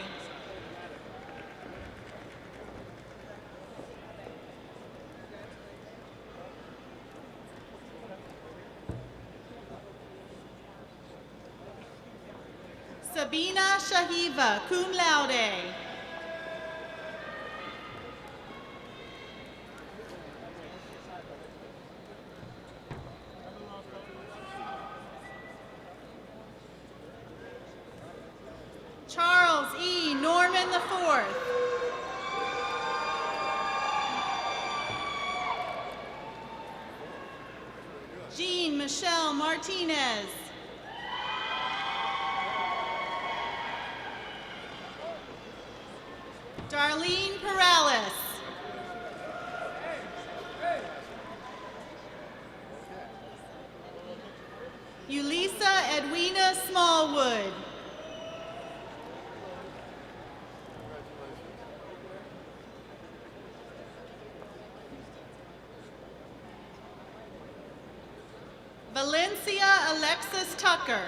Sabina Shahiva, cum laude. North. Jean Michelle Martinez. Darlene Perales. Ulisa Edwina Smallwood. Valencia Alexis Tucker.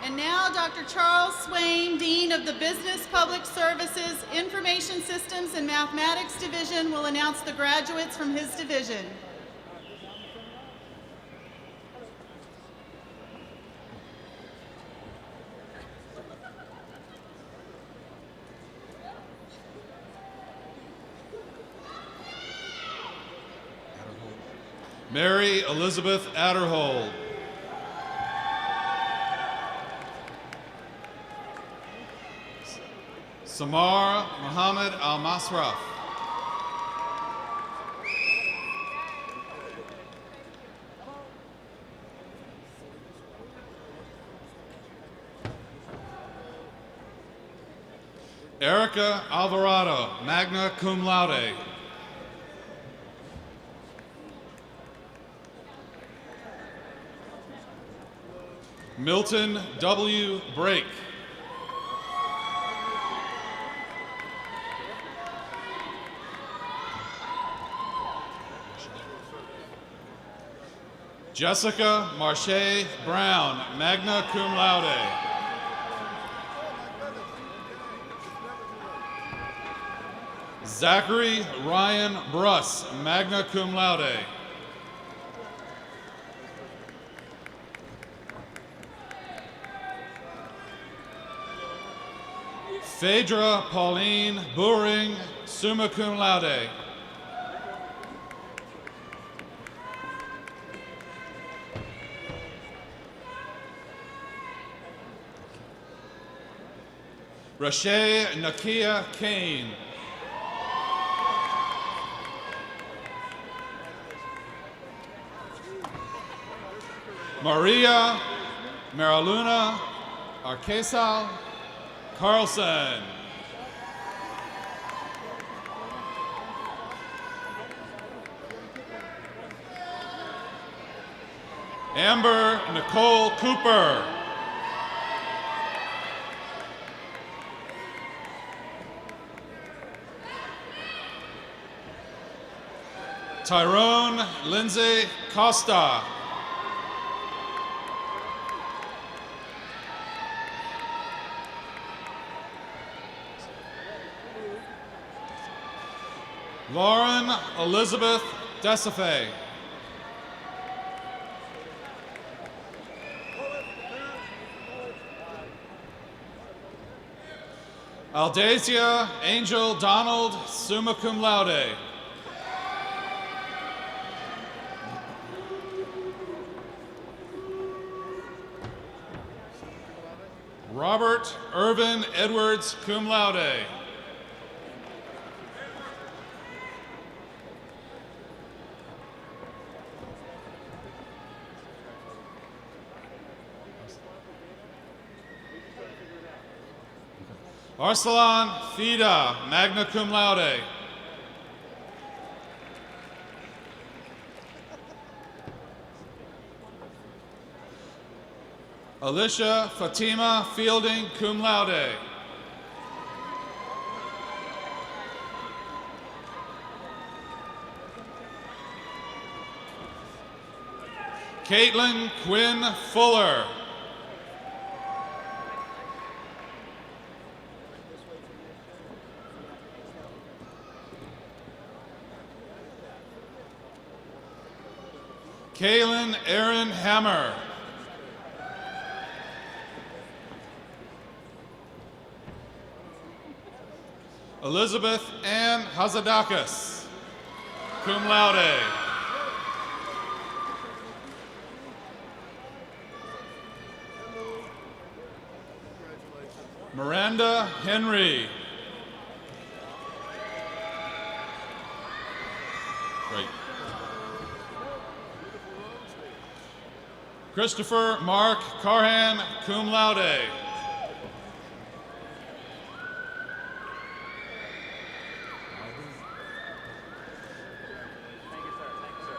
And now Dr. Charles Swain, Dean of the Business Public Services, Information Systems and Mathematics Division, will announce the graduates from his division.
Mary Elizabeth Adderhold. Samar Muhammad Al-Masraf. Erica Alvarado, magna cum laude. Milton W. Brake. Jessica Marche Brown, magna cum laude. Zachary Ryan Bruss, magna cum laude. Phaedra Pauline Buring, summa cum laude. Rashay Nakia Kane. Maria Mariluna Arquesal Carlson. Amber Nicole Cooper. Tyrone Lindsay Costa. Lauren Elizabeth Desafe. Aldasia Angel Donald, summa cum laude. Robert Irvin Edwards, cum laude. Arsalan Fida, magna cum laude. Alicia Fatima Fielding, cum laude. Caitlin Quinn Fuller. Kaylin Aaron Hammer. Elizabeth Ann Hazadakis, cum laude. Miranda Henry. Great. Christopher Mark Carhan, cum laude.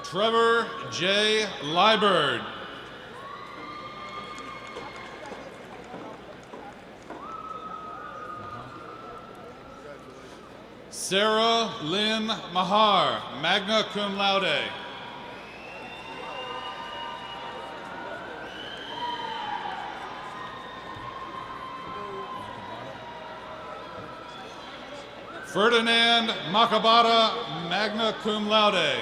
Trevor J. Liebert. Sarah Lynn Mahar, magna cum laude. Ferdinand Makabata, magna cum laude.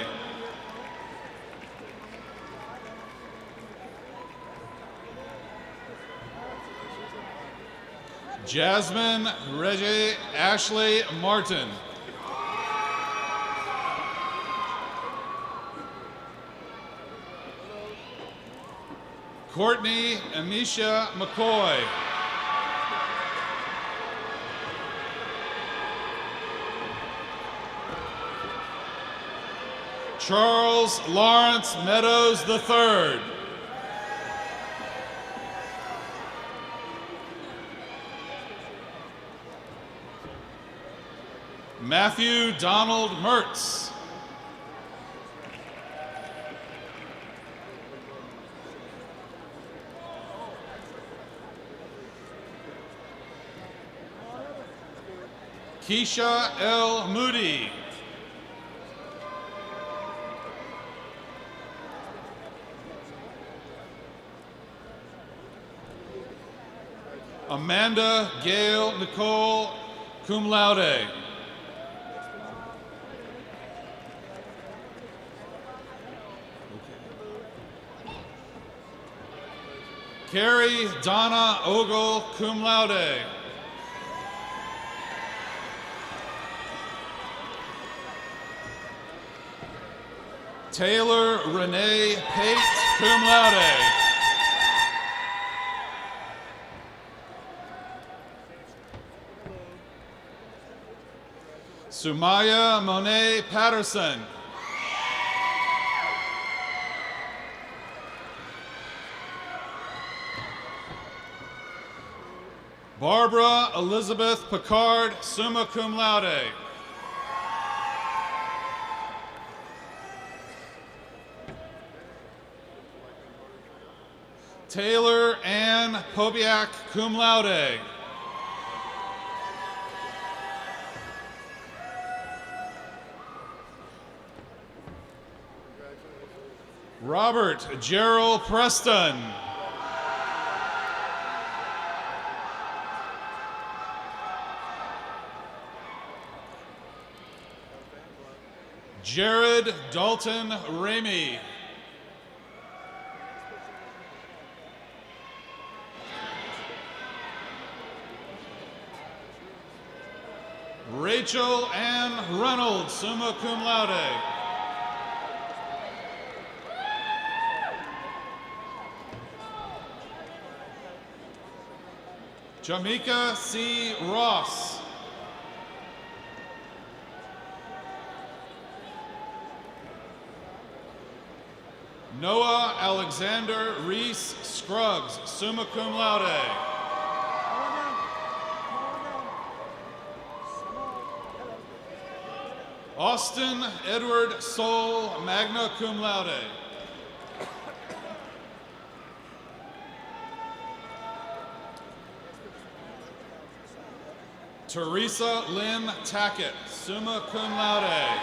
Jasmine Reggie Ashley Martin. Courtney Amisha McCoy. Charles Lawrence Meadows III. Matthew Donald Mertz. Keisha L. Moody. Amanda Gail Nicole, cum laude. Carrie Donna Ogle, cum laude. Taylor Renee Pate, cum laude. Sumaya Monet Patterson. Barbara Elizabeth Picard, summa cum laude. Taylor Ann Pobiak, cum laude. Robert Gerald Preston. Jared Dalton Ramey. Rachel Ann Reynolds, summa cum laude. Jamaica C. Ross. Noah Alexander Reese Scruggs, summa cum laude. Austin Edward Soul, magna cum laude. Teresa Lynn Tackett, summa cum laude.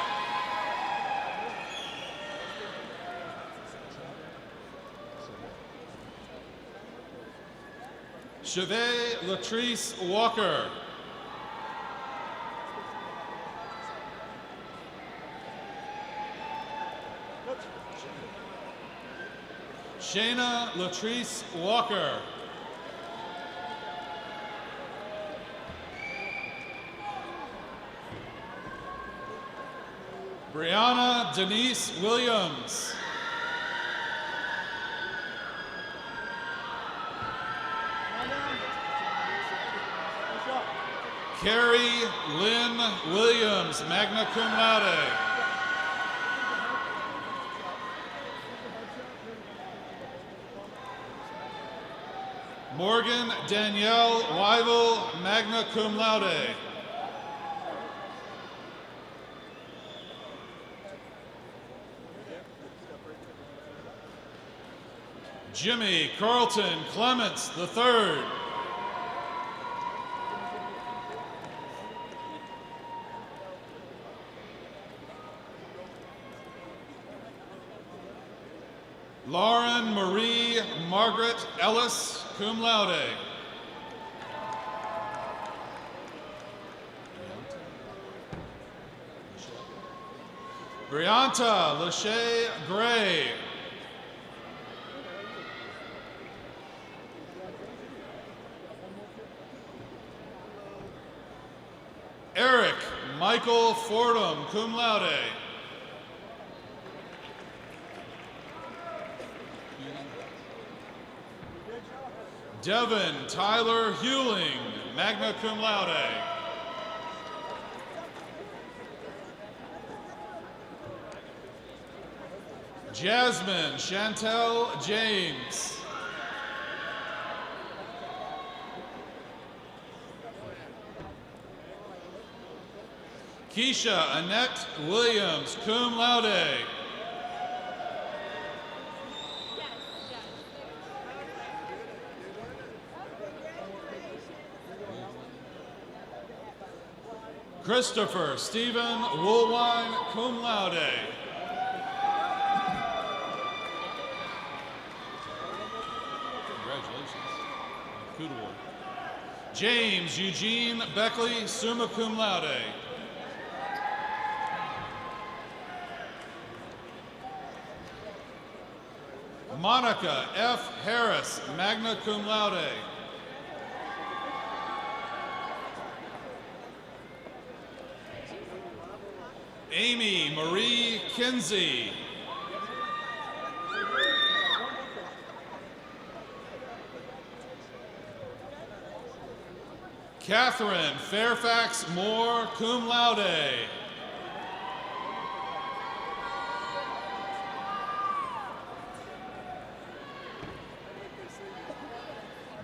Chevette Latrice Walker. Shayna Latrice Walker. Brianna Denise Williams. Carrie Lynn Williams, magna cum laude. Morgan Danielle Wyvil, magna cum laude. Jimmy Carlton Clements III. Lauren Marie Margaret Ellis, cum laude. Brianta Lachey Gray. Eric Michael Fordham, cum laude. Devin Tyler Hewling, magna cum laude. Jasmine Chantel James. Keisha Annette Williams, cum laude. Christopher Stephen Woolwine, cum laude. Congratulations. Good award. James Eugene Beckley, summa cum laude. Monica F. Harris, magna cum laude. Amy Marie Kinsey. Catherine Fairfax Moore, cum laude.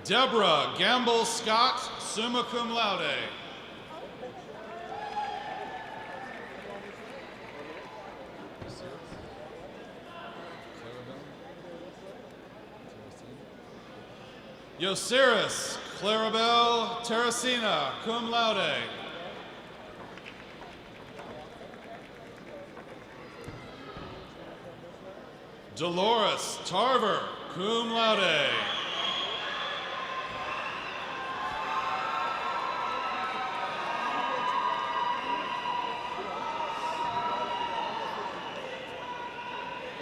Deborah Gamble Scott, summa cum laude. Yosiris Clarabelle Terracina, cum laude. Dolores Tarver, cum laude.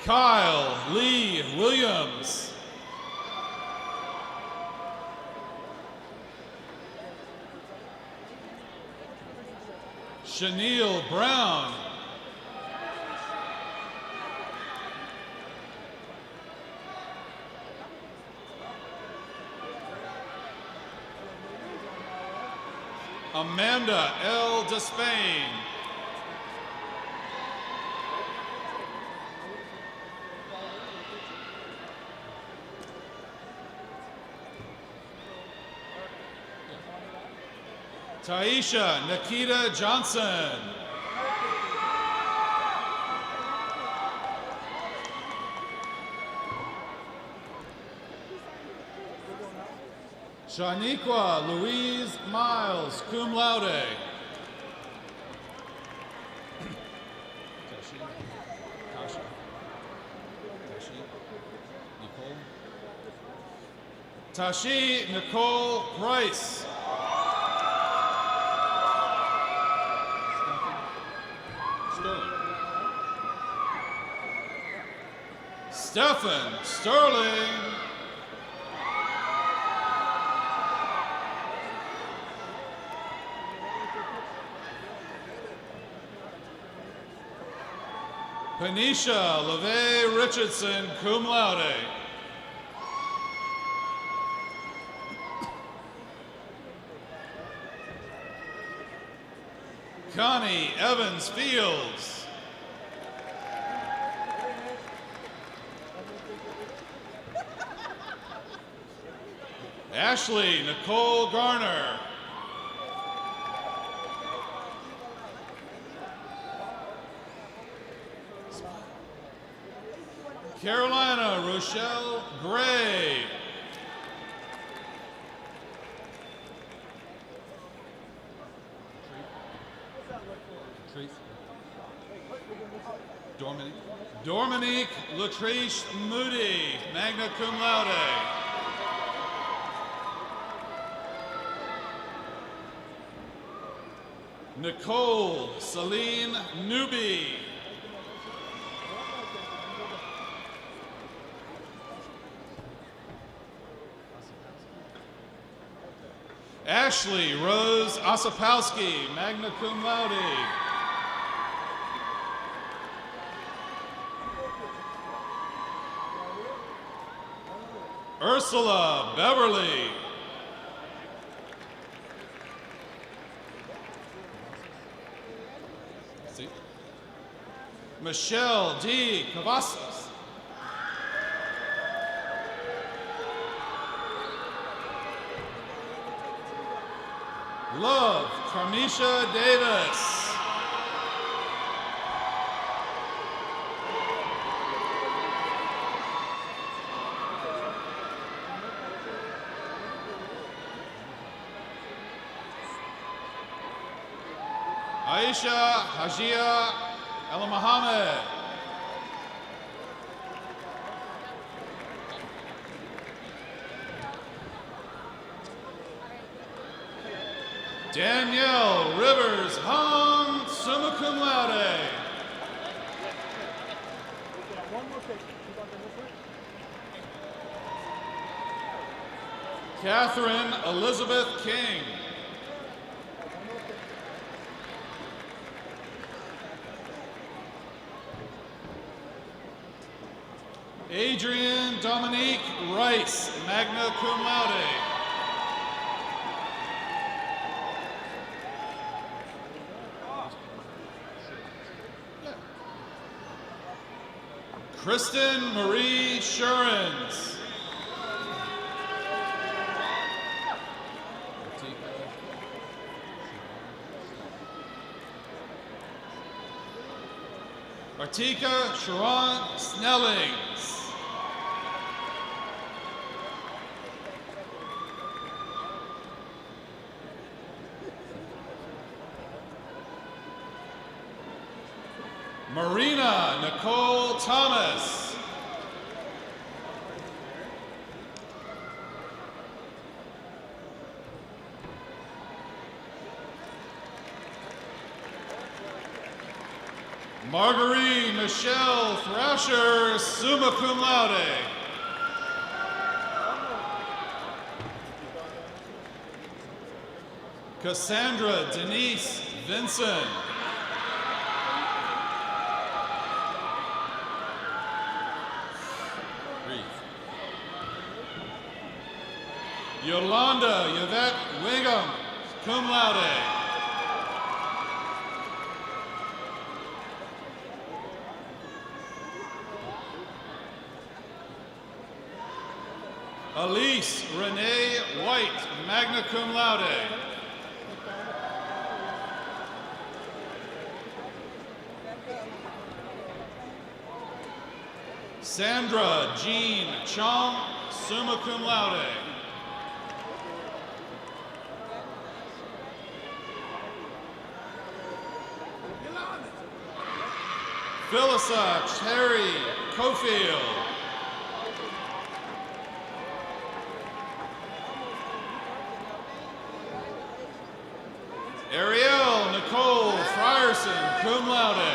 Kyle Lee Williams. Shaniel Brown. Amanda L. Despain. Taisha Nikita Johnson. Shaniqua Louise Miles, cum laude. Tashi Nicole Price. Stephen Sterling. Panisha LeVay Richardson, cum laude. Connie Evans Fields. Ashley Nicole Garner. Carolina Rochelle Gray. Dominique Latrice Moody, magna cum laude. Nicole Celine Newby. Ashley Rose Osipowski, magna cum laude. Ursula Beverly. Michelle D. Cavazos. Love Carmisha Davis. Aisha Hajia El Mohammed. Danielle Rivers Hong, summa cum laude. Catherine Elizabeth King. Adrian Dominique Rice, magna cum laude. Kristen Marie Shurens. Artika Sharon Snellings. Marina Nicole Thomas. Marguerite Michelle Thrasher, summa cum laude. Cassandra Denise Vinson. Yolanda Yvette Wiggum, cum laude. Elise Renee White, magna cum laude. Sandra Jean Chong, summa cum laude. Phyllis Cherry Cofield. Ariel Nicole Frierson, cum laude.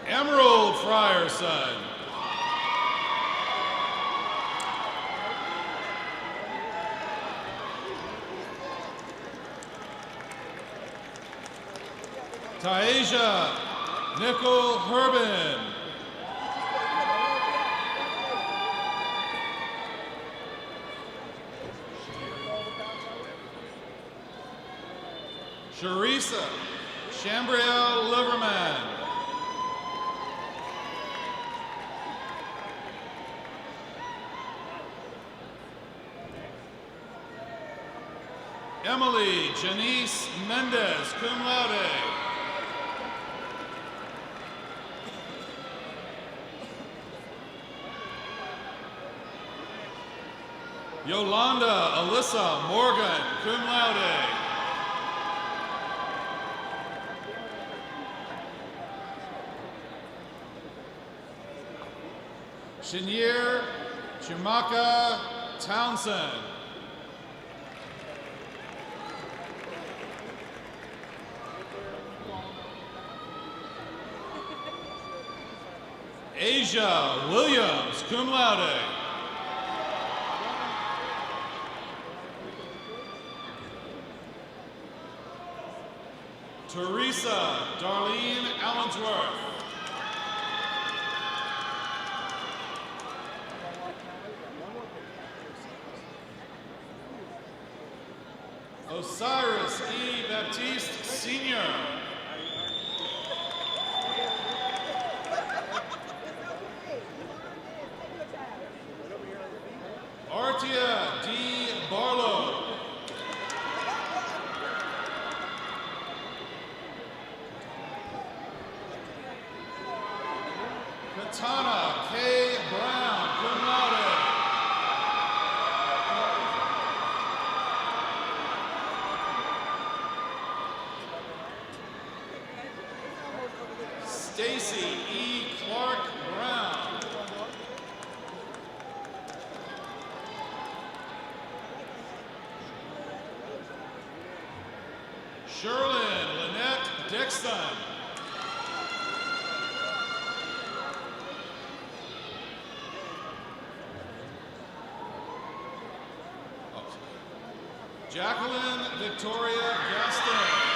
Emerald Frierson. Taisha Nicole Herbin. Sharisa Chambriel Liverman. Emily Janice Mendez, cum laude. Yolanda Alyssa Morgan, cum laude. Shinir Chumaka Townsend. Asia Williams, cum laude. Teresa Darlene Allensworth. Osiris E. Baptiste Sr. Artia D. Barlow. Katana K. Brown, cum laude. Stacy E. Clark Brown. Sherlyn Lynette Dixon. Jacqueline Victoria Gaston.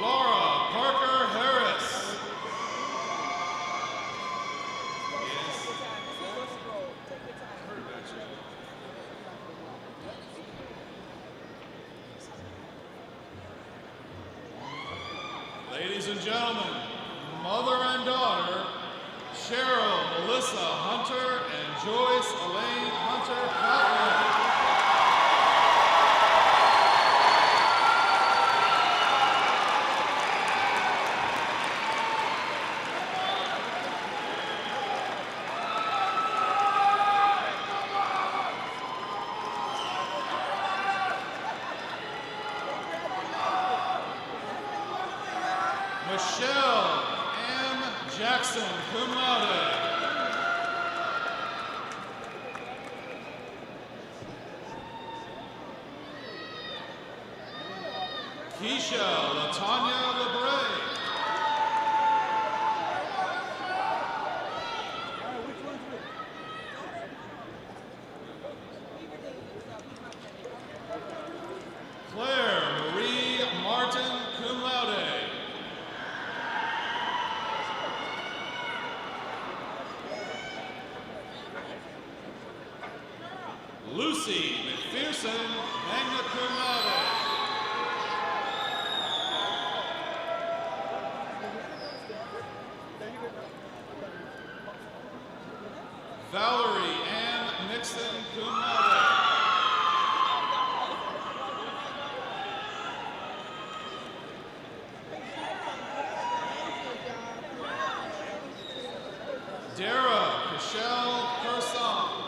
Laura Parker Harris. Yes. Ladies and gentlemen, mother and daughter, Cheryl Melissa Hunter and Joyce Elaine Hunter Cotton. Michelle M. Jackson, cum laude. Keisha Latanya Lebre. Claire Marie Martin, cum laude. Lucy McPherson, magna cum laude. Valerie Ann Nixon, cum laude. Dara Michelle Person.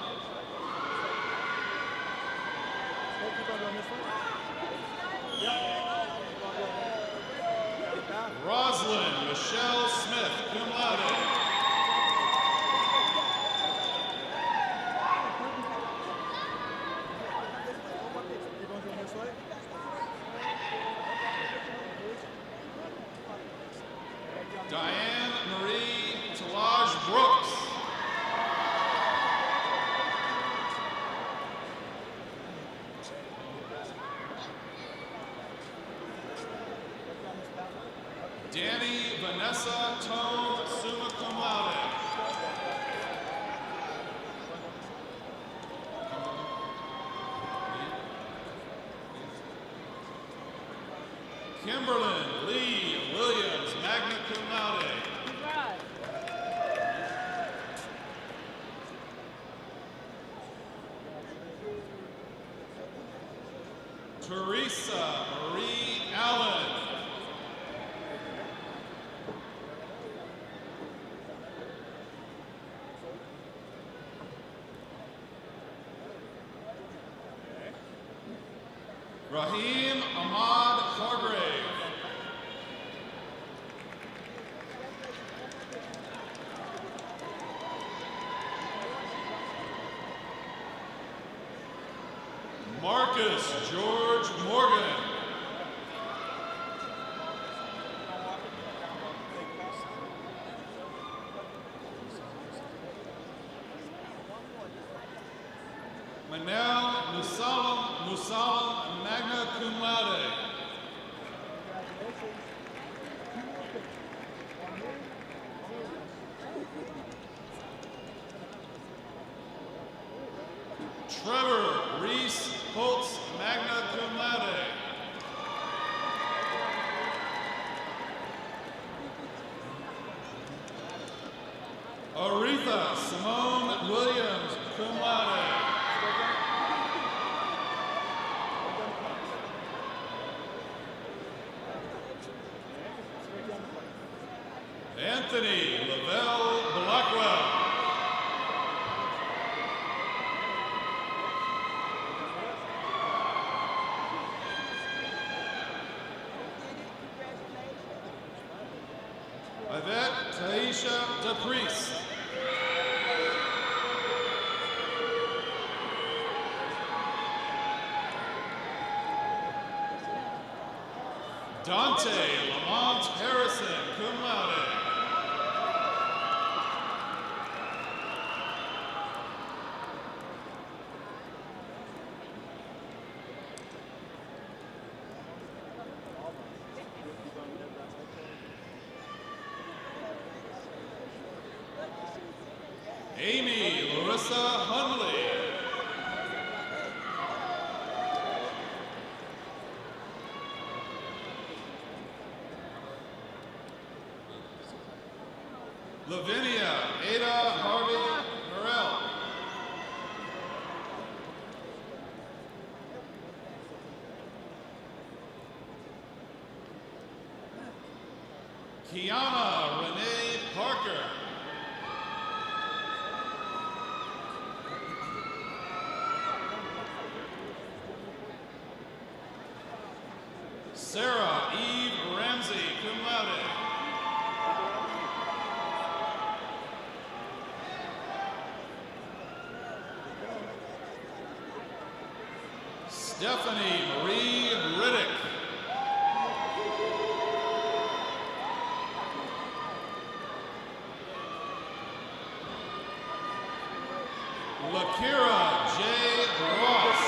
Rosalind Michelle Smith, cum laude. Diane Marie Talaj Brooks. Danny Vanessa Tone, summa cum Kimberlyn Lee Williams, magna cum laude. Teresa Marie Allen. Raheem Ahmad Hargrave. Marcus George Morgan. Manel Musalam, magna cum laude. Trevor Reese Holtz, magna cum laude. Aretha Simone Williams, cum laude. Anthony Lavelle Blackwell. Yvette Taisha DePriest. Dante Lamont Harrison, cum laude. Amy Larissa Hunley. Lavinia Ada Harvey Morel. Kiana Renee Parker. Sarah Eve Ramsey, cum laude. Stephanie Marie Riddick. Lakira J. Ross.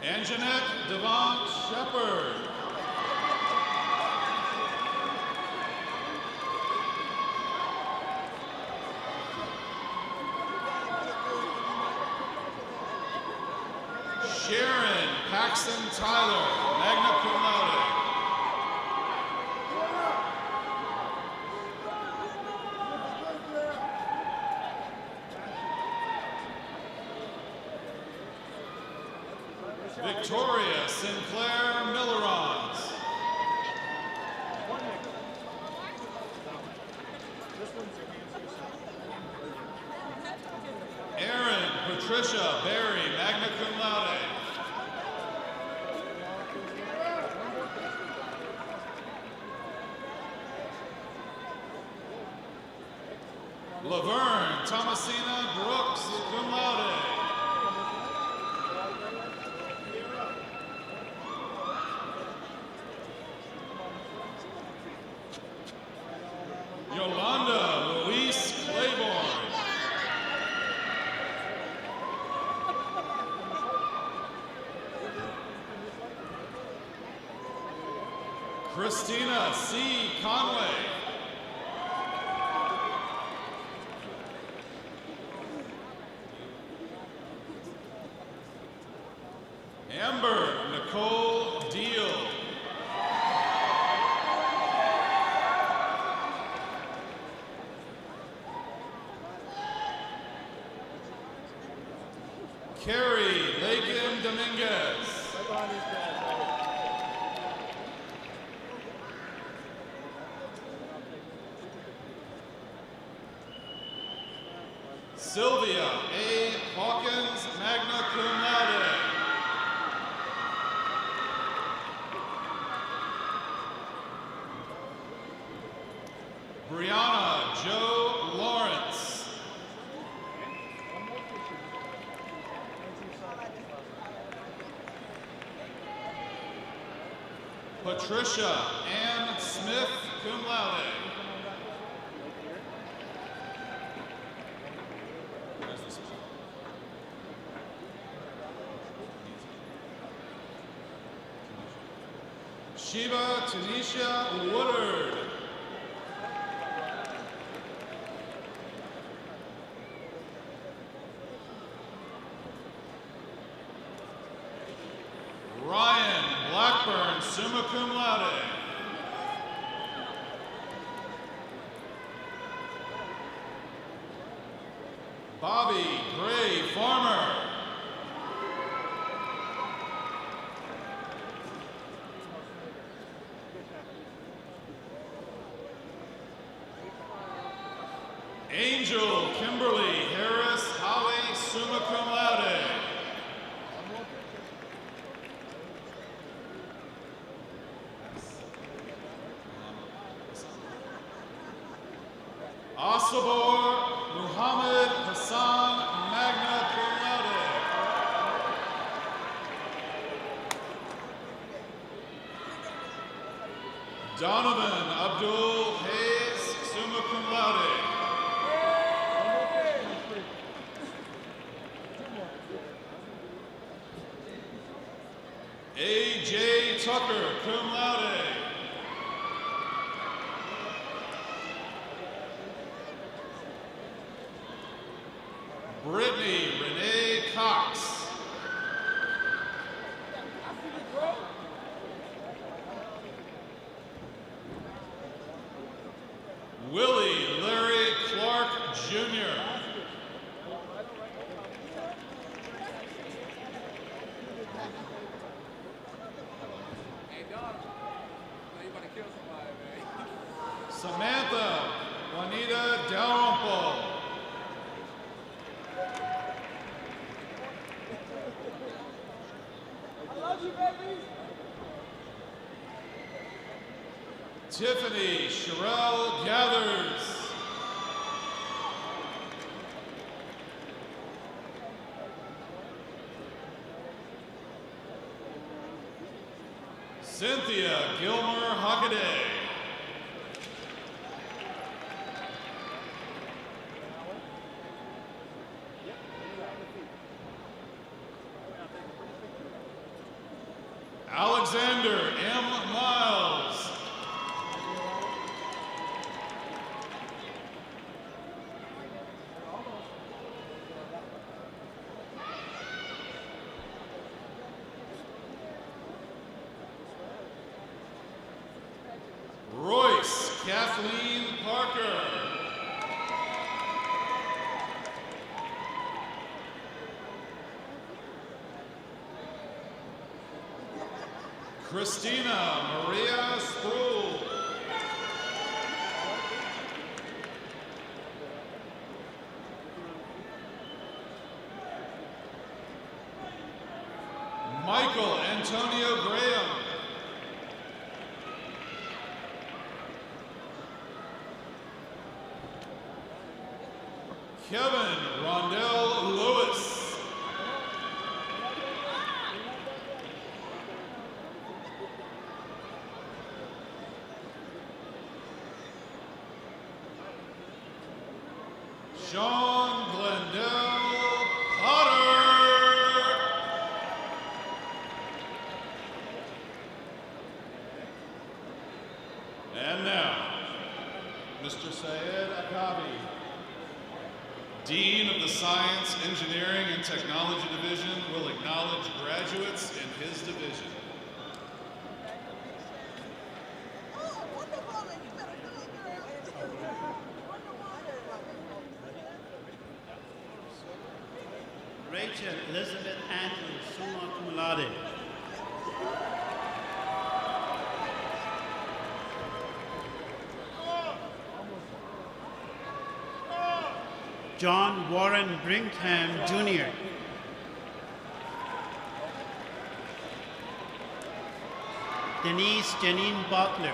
Anjanette Devon Shepard. Sharon Paxton Tyler, magna cum laude. Victoria Sinclair Millerons. Erin Patricia Berry, magna cum laude. Laverne Thomasina Brooks, cum laude. Yolanda Louise Claiborne. Christina C. Conway. Amber Nicole Deal. Carrie Lakin Dominguez. Sylvia A. Hawkins, magna cum laude. Brianna Jo Lawrence. Patricia Ann Smith, cum laude. Shiva Tanisha Woodard. Ryan Blackburn, summa cum laude. Bobby Gray Farmer. Angel Kimberly Harris Holly, summa cum laude. Asabor Muhammad Hassan, magna cum laude. Donovan Abdul Hayes, summa cum laude. A.J. Tucker, cum laude. Brittany Renee Cox. Willie Larry Clark Jr. Samantha Juanita Dalrymple. Tiffany Sherelle Gathers. Cynthia Gilmer Hockaday. Alexander M. Miles. Royce Kathleen Parker. Christina Maria Sproul. Michael Antonio Graham. Kevin Rondell Lewis. Sean Glendale Potter. And now, Mr. Syed Akabi. Dean of the Science, Engineering, and Technology Division will acknowledge graduates in his division.
Rachel Elizabeth Andrews, summa cum laude. John Warren Brinkham, Jr. Denise Janine Butler.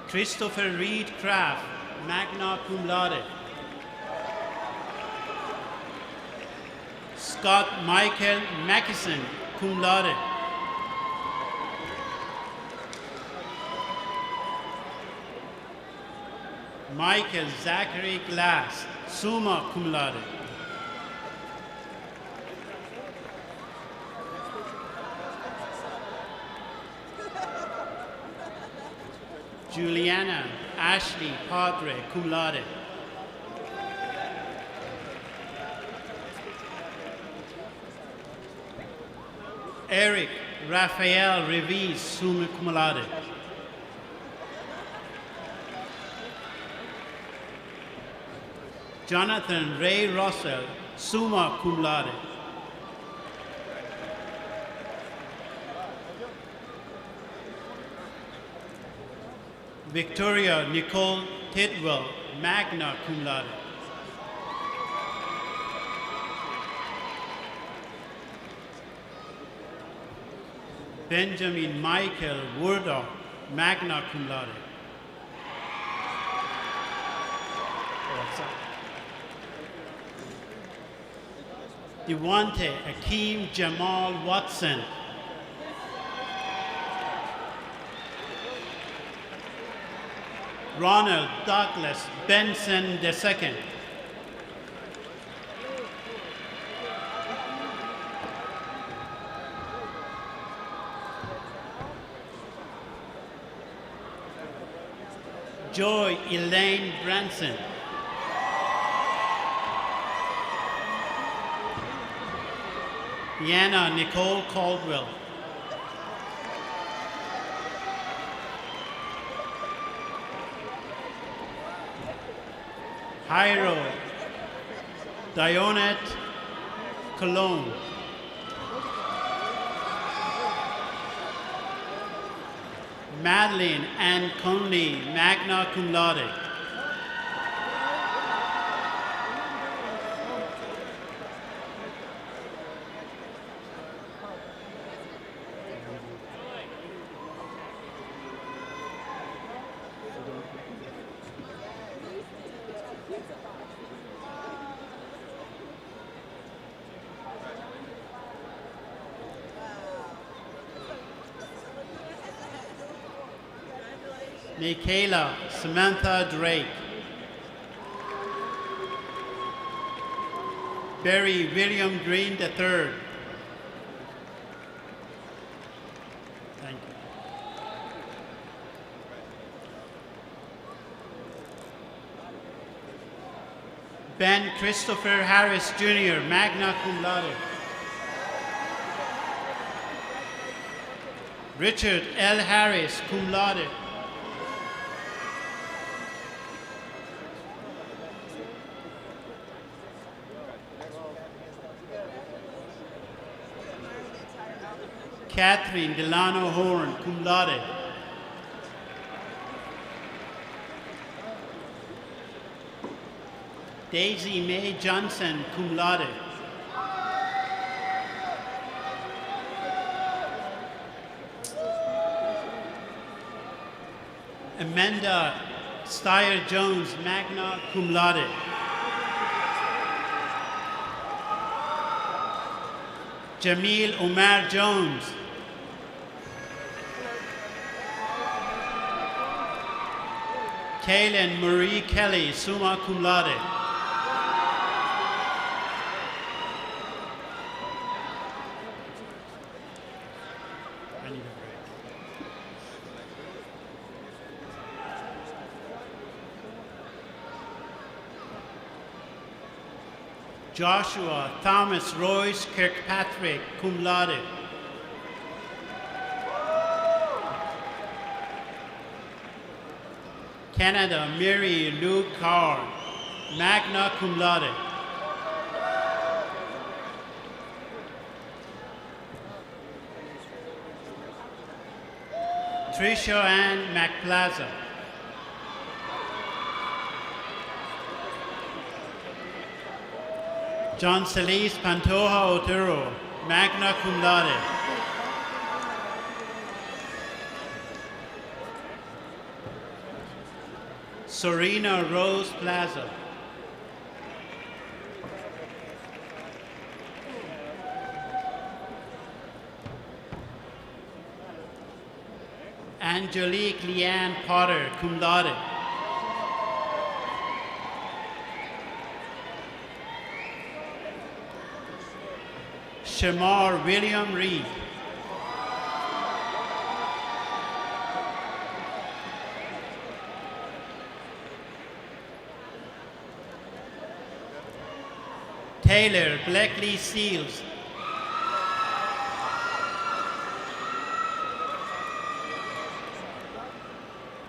Christopher Reed Craft, magna cum laude. Scott Michael Mackison, cum laude. Michael Zachary Glass, summa cum laude. Juliana Ashley Padre, cum laude. Eric Raphael Revis, summa cum laude. Jonathan Ray Russell, summa cum laude. Victoria Nicole Tidwell, magna cum laude. Benjamin Michael Wurdock, magna cum laude. Devonte Akeem Jamal Watson. Ronald Douglas Benson II. Joy Elaine Branson. Deanna Nicole Caldwell. Jairo Dionette Cologne. Madeline Ann Conley, magna cum laude. Michaela Samantha Drake. Barry William Green III. Thank you. Ben Christopher Harris Jr., magna cum laude. Richard L. Harris, cum laude. Catherine Delano Horn, cum laude. Daisy Mae Johnson, cum laude. Amanda Steyer Jones, magna cum laude. Jamil Omar Jones. Kaylin Marie Kelly, summa cum laude. I need a break. Joshua Thomas Royce Kirkpatrick, cum laude. Canada Mary Lou Carr, magna cum laude. Tricia Ann McPlaza. John Celise Pantoja Otero, magna cum laude. Serena Rose Plaza. Angelique Leanne Potter, cum laude. Shamar William Reed. Taylor Blackley Seals.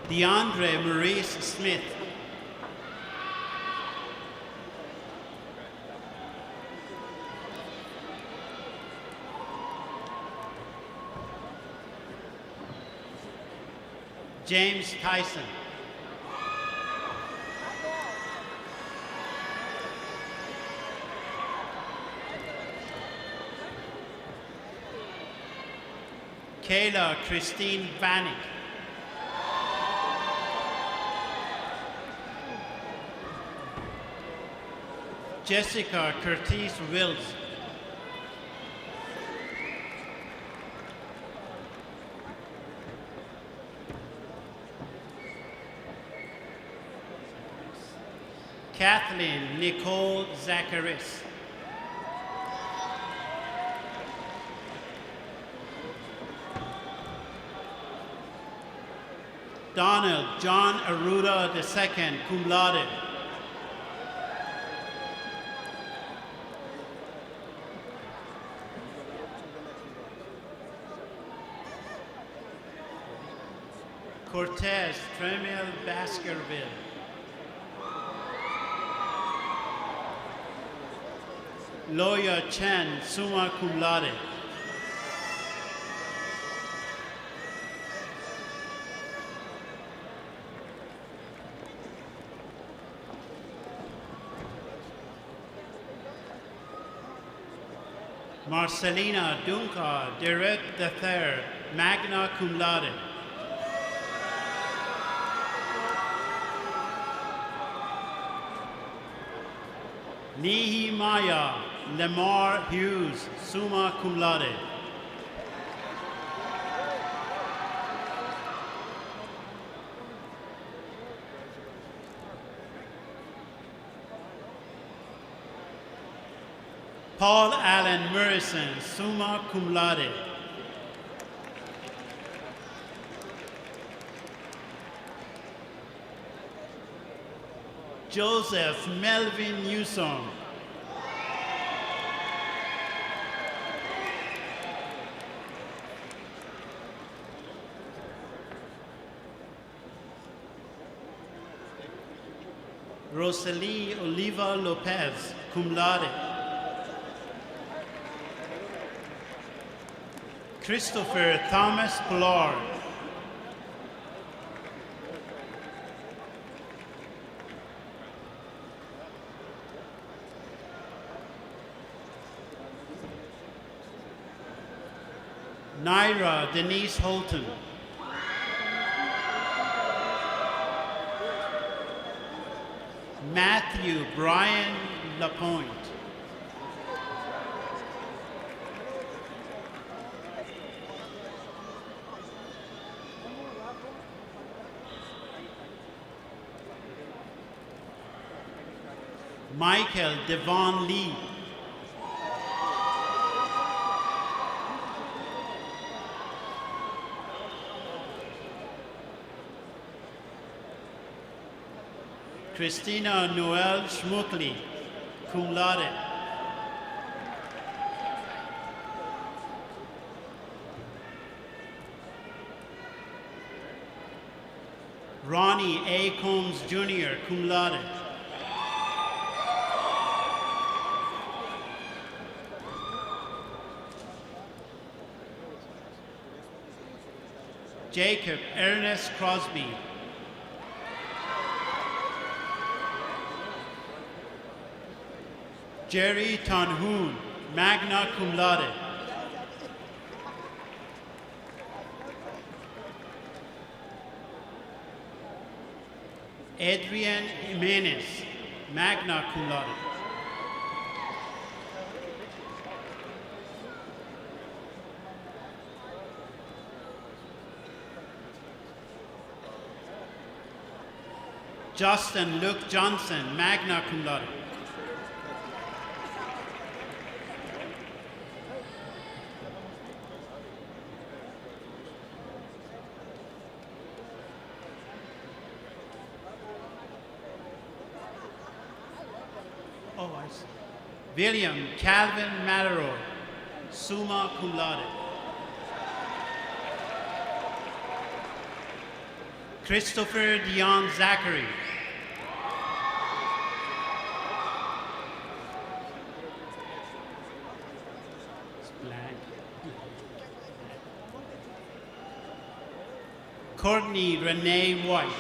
DeAndre Maurice Smith. James Tyson. Kayla Christine Vanek. Jessica Curtis Wills. Kathleen Nicole Zacharis. Donald John Aruda II, cum laude. Cortez Tremel Baskerville. Loya Chen, summa cum laude. Marcelina Dunca Derek III, magna cum laude. Nehemiah Lamar Hughes, summa cum laude. Paul Allen Murrison, summa cum laude. Joseph Melvin Newsom. Rosalie Oliva Lopez, cum laude. Christopher Thomas Pollard. Naira Denise Holton. Matthew Brian Lapointe. Michael Devon Lee. Christina Noel Schmuckli, cum laude. Ronnie A. Combs Jr., cum laude. Jacob Ernest Crosby. Jerry Tanhoon, magna cum laude. Adrian Jimenez, magna cum laude. Justin Luke Johnson, magna cum laude. Oh, I see. William Calvin Malero, summa cum laude. Christopher Dion Zachary. It's blank. Courtney Renee White.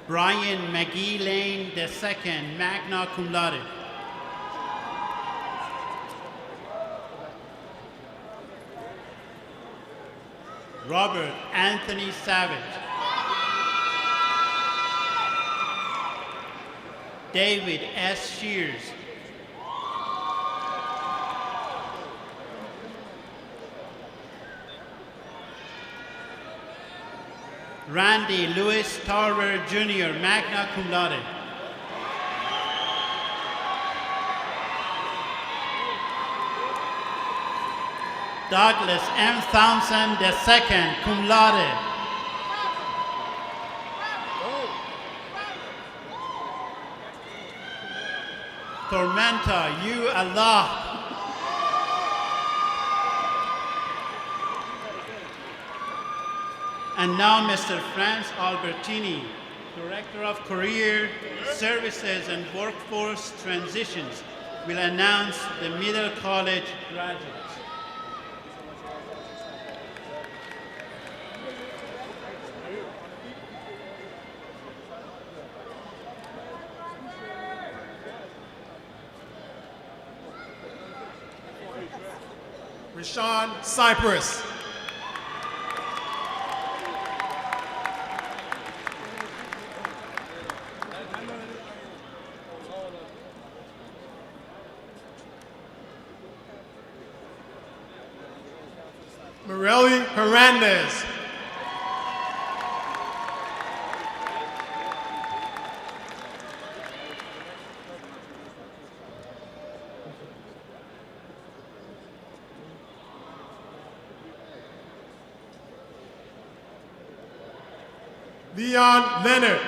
Brian McGee Lane II, magna cum laude. Robert Anthony Savage. David S. Shears. Randy Lewis Tarver Jr., magna cum laude. Douglas M. Thompson II, cum laude. Tormenta U. Allah. And now Mr. Franz Albertini, Director of Career Services and Workforce Transitions, will announce the middle college graduates.
Rashawn Cypress. Morelli Hernandez. Leon Leonard.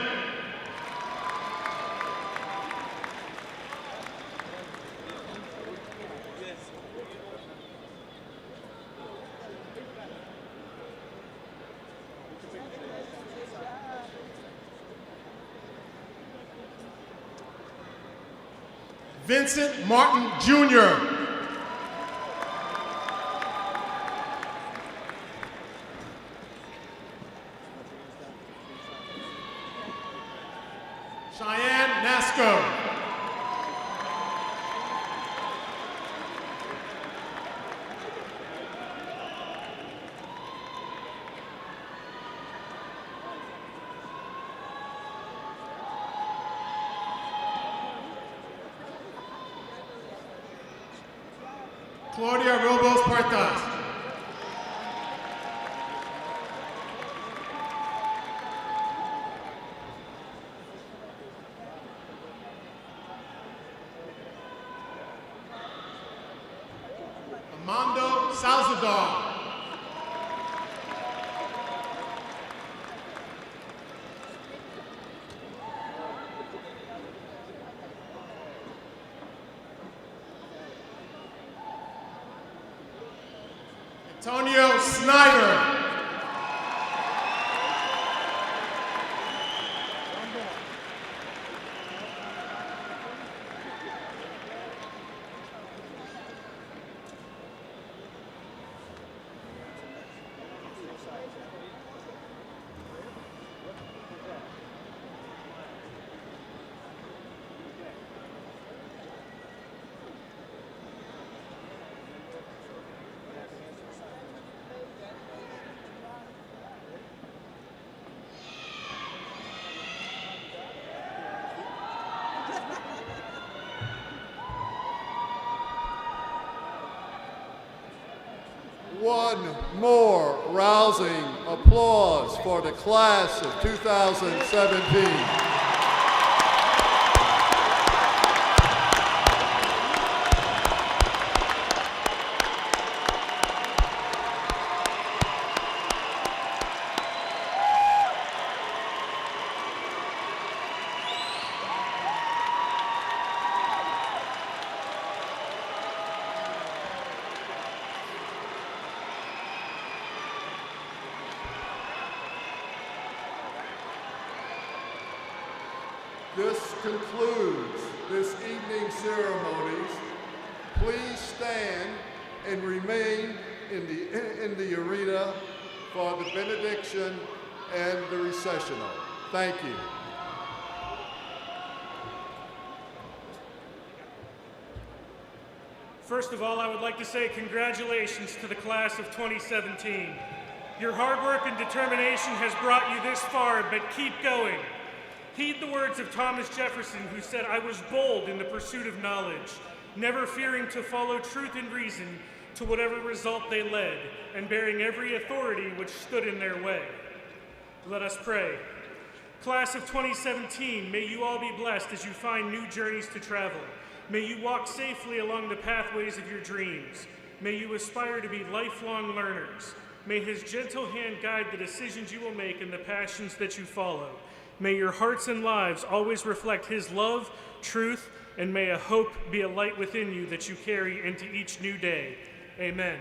Vincent Martin Jr. Cheyenne Nasco. Claudia Robos Puertas. Armando Salzador. Antonio Snyder.
One more rousing applause for the class of 2017. This concludes this evening's ceremonies. Please stand and remain in the arena for the benediction and the recessional. Thank you.
First of all, I would like to say congratulations to the class of 2017. Your hard work and determination has brought you this far, but keep going. Heed the words of Thomas Jefferson, who said, "I was bold in the pursuit of knowledge, never fearing to follow truth and reason to whatever result they led, and bearing every authority which stood in their way." Let us pray. Class of 2017, may you all be blessed as you find new journeys to travel. May you walk safely along the pathways of your dreams. May you aspire to be lifelong learners. May his gentle hand guide the decisions you will make and the passions that you follow. May your hearts and lives always reflect his love, truth, and may a hope be a light within you that you carry into each new day. Amen.